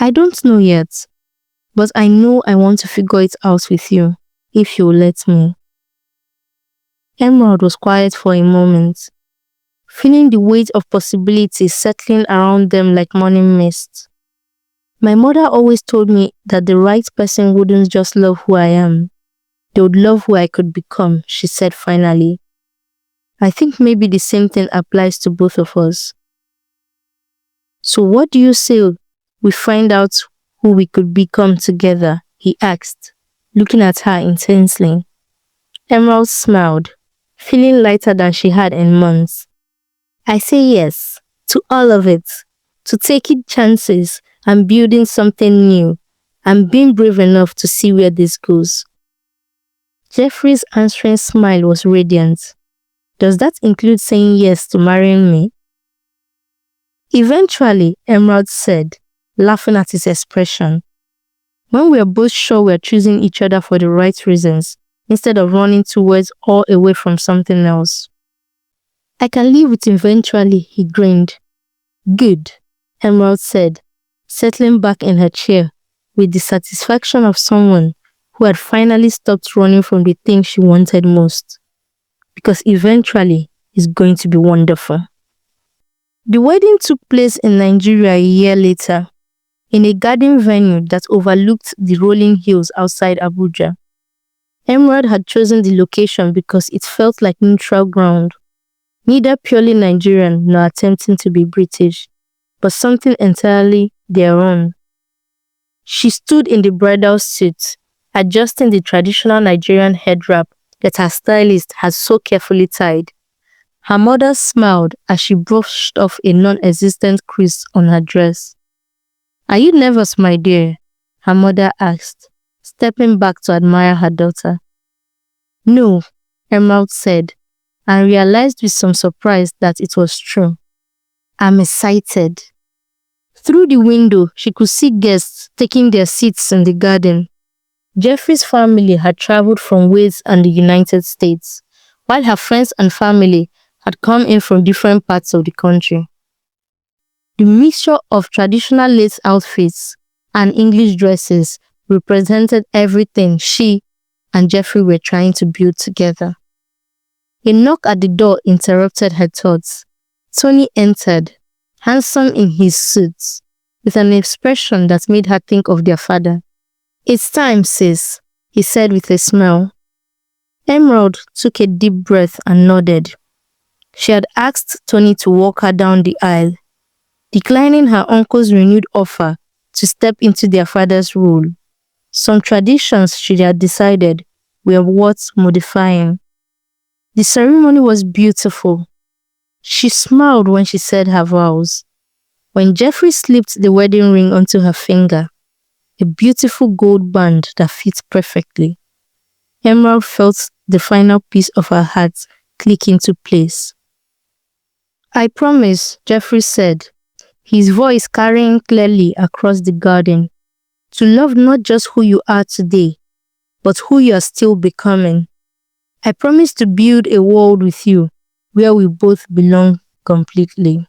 Speaker 1: I don't know yet, but I know I want to figure it out with you, if you'll let me. Emerald was quiet for a moment, feeling the weight of possibilities settling around them like morning mist. My mother always told me that the right person wouldn't just love who I am, they would love who I could become, she said finally. I think maybe the same thing applies to both of us. So what do you say we find out who we could become together? He asked, looking at her intensely. Emerald smiled, feeling lighter than she had in months. I say yes, to all of it, to taking chances and building something new, and being brave enough to see where this goes. Jeffrey's answering smile was radiant. Does that include saying yes to marrying me? Eventually, Emerald said, laughing at his expression. When we are both sure we are choosing each other for the right reasons, instead of running towards or away from something else. I can live with eventually, he grinned. Good, Emerald said, settling back in her chair with the satisfaction of someone who had finally stopped running from the thing she wanted most. Because eventually, it's going to be wonderful. The wedding took place in Nigeria a year later, in a garden venue that overlooked the rolling hills outside Abuja. Emerald had chosen the location because it felt like neutral ground, neither purely Nigerian nor attempting to be British, but something entirely their own. She stood in the bridal suit, adjusting the traditional Nigerian head wrap that her stylist had so carefully tied. Her mother smiled as she brushed off a non-existent crease on her dress. Are you nervous, my dear? Her mother asked, stepping back to admire her daughter. No, Emerald said, and realized with some surprise that it was true. I'm excited. Through the window, she could see guests taking their seats in the garden. Jeffrey's family had traveled from Wales and the United States, while her friends and family had come in from different parts of the country. The mixture of traditional lace outfits and English dresses represented everything she and Jeffrey were trying to build together. A knock at the door interrupted her thoughts. Tony entered, handsome in his suit, with an expression that made her think of their father. It's time, sis, he said with a smile. Emerald took a deep breath and nodded. She had asked Tony to walk her down the aisle, declining her uncle's renewed offer to step into their father's role. Some traditions she had decided were worth modifying. The ceremony was beautiful. She smiled when she said her vows. When Jeffrey slipped the wedding ring onto her finger, a beautiful gold band that fit perfectly, Emerald felt the final piece of her heart click into place. I promise, Jeffrey said, his voice carrying clearly across the garden, to love not just who you are today, but who you are still becoming. I promise to build a world with you where we both belong completely.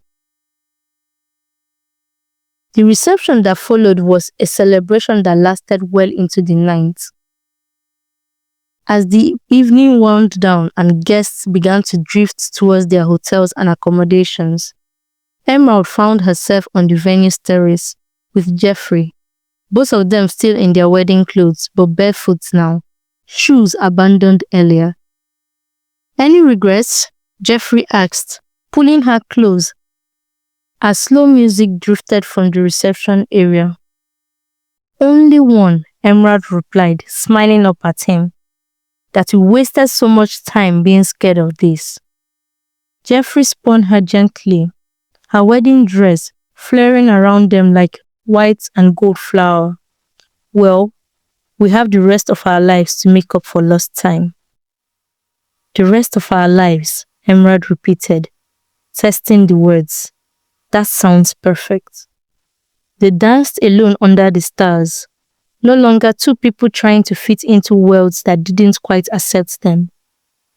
Speaker 1: The reception that followed was a celebration that lasted well into the night. As the evening wound down and guests began to drift towards their hotels and accommodations, Emerald found herself on the venue's terrace with Jeffrey, both of them still in their wedding clothes but barefoot now, shoes abandoned earlier. Any regrets? Jeffrey asked, pulling her close as slow music drifted from the reception area. Only one, Emerald replied, smiling up at him. That we wasted so much time being scared of this. Jeffrey spun her gently, her wedding dress flaring around them like white and gold flower. Well, we have the rest of our lives to make up for lost time. The rest of our lives, Emerald repeated, testing the words. That sounds perfect. They danced alone under the stars, No longer two people trying to fit into worlds that didn't quite accept them,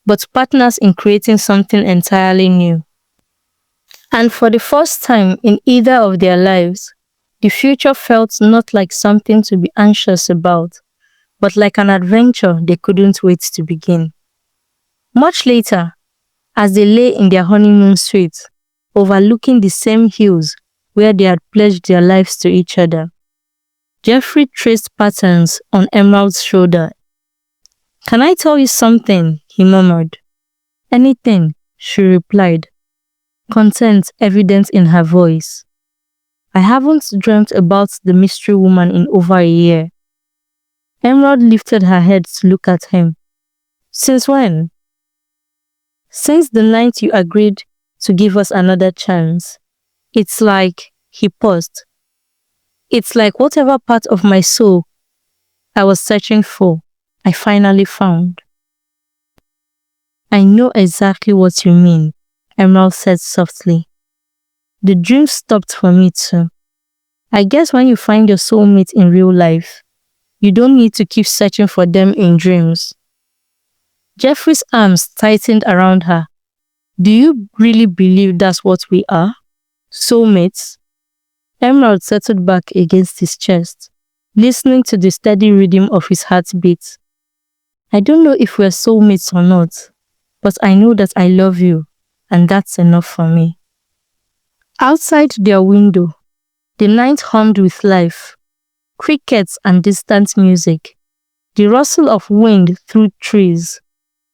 Speaker 1: but partners in creating something entirely new. And for the first time in either of their lives, the future felt not like something to be anxious about, but like an adventure they couldn't wait to begin. Much later, as they lay in their honeymoon suite, overlooking the same hills where they had pledged their lives to each other, Jeffrey traced patterns on Emerald's shoulder. "Can I tell you something?" he murmured. "Anything," she replied, content evident in her voice. "I haven't dreamt about the mystery woman in over a year." Emerald lifted her head to look at him. "Since when?" "Since the night you agreed to give us another chance. It's like," he paused, "it's like whatever part of my soul I was searching for, I finally found." "I know exactly what you mean," Emerald said softly. "The dream stopped for me too. I guess when you find your soulmate in real life, you don't need to keep searching for them in dreams." Jeffrey's arms tightened around her. "Do you really believe that's what we are? Soulmates?" Emerald settled back against his chest, listening to the steady rhythm of his heartbeat. "I don't know if we're soulmates or not, but I know that I love you, and that's enough for me." Outside their window, the night hummed with life, crickets and distant music, the rustle of wind through trees,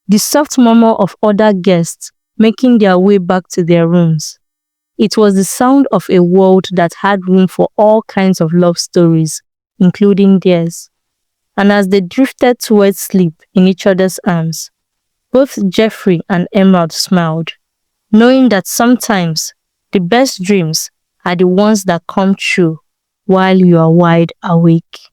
Speaker 1: the soft murmur of other guests making their way back to their rooms. It was the sound of a world that had room for all kinds of love stories, including theirs. And as they drifted towards sleep in each other's arms, both Jeffrey and Emerald smiled, knowing that sometimes the best dreams are the ones that come true while you are wide awake.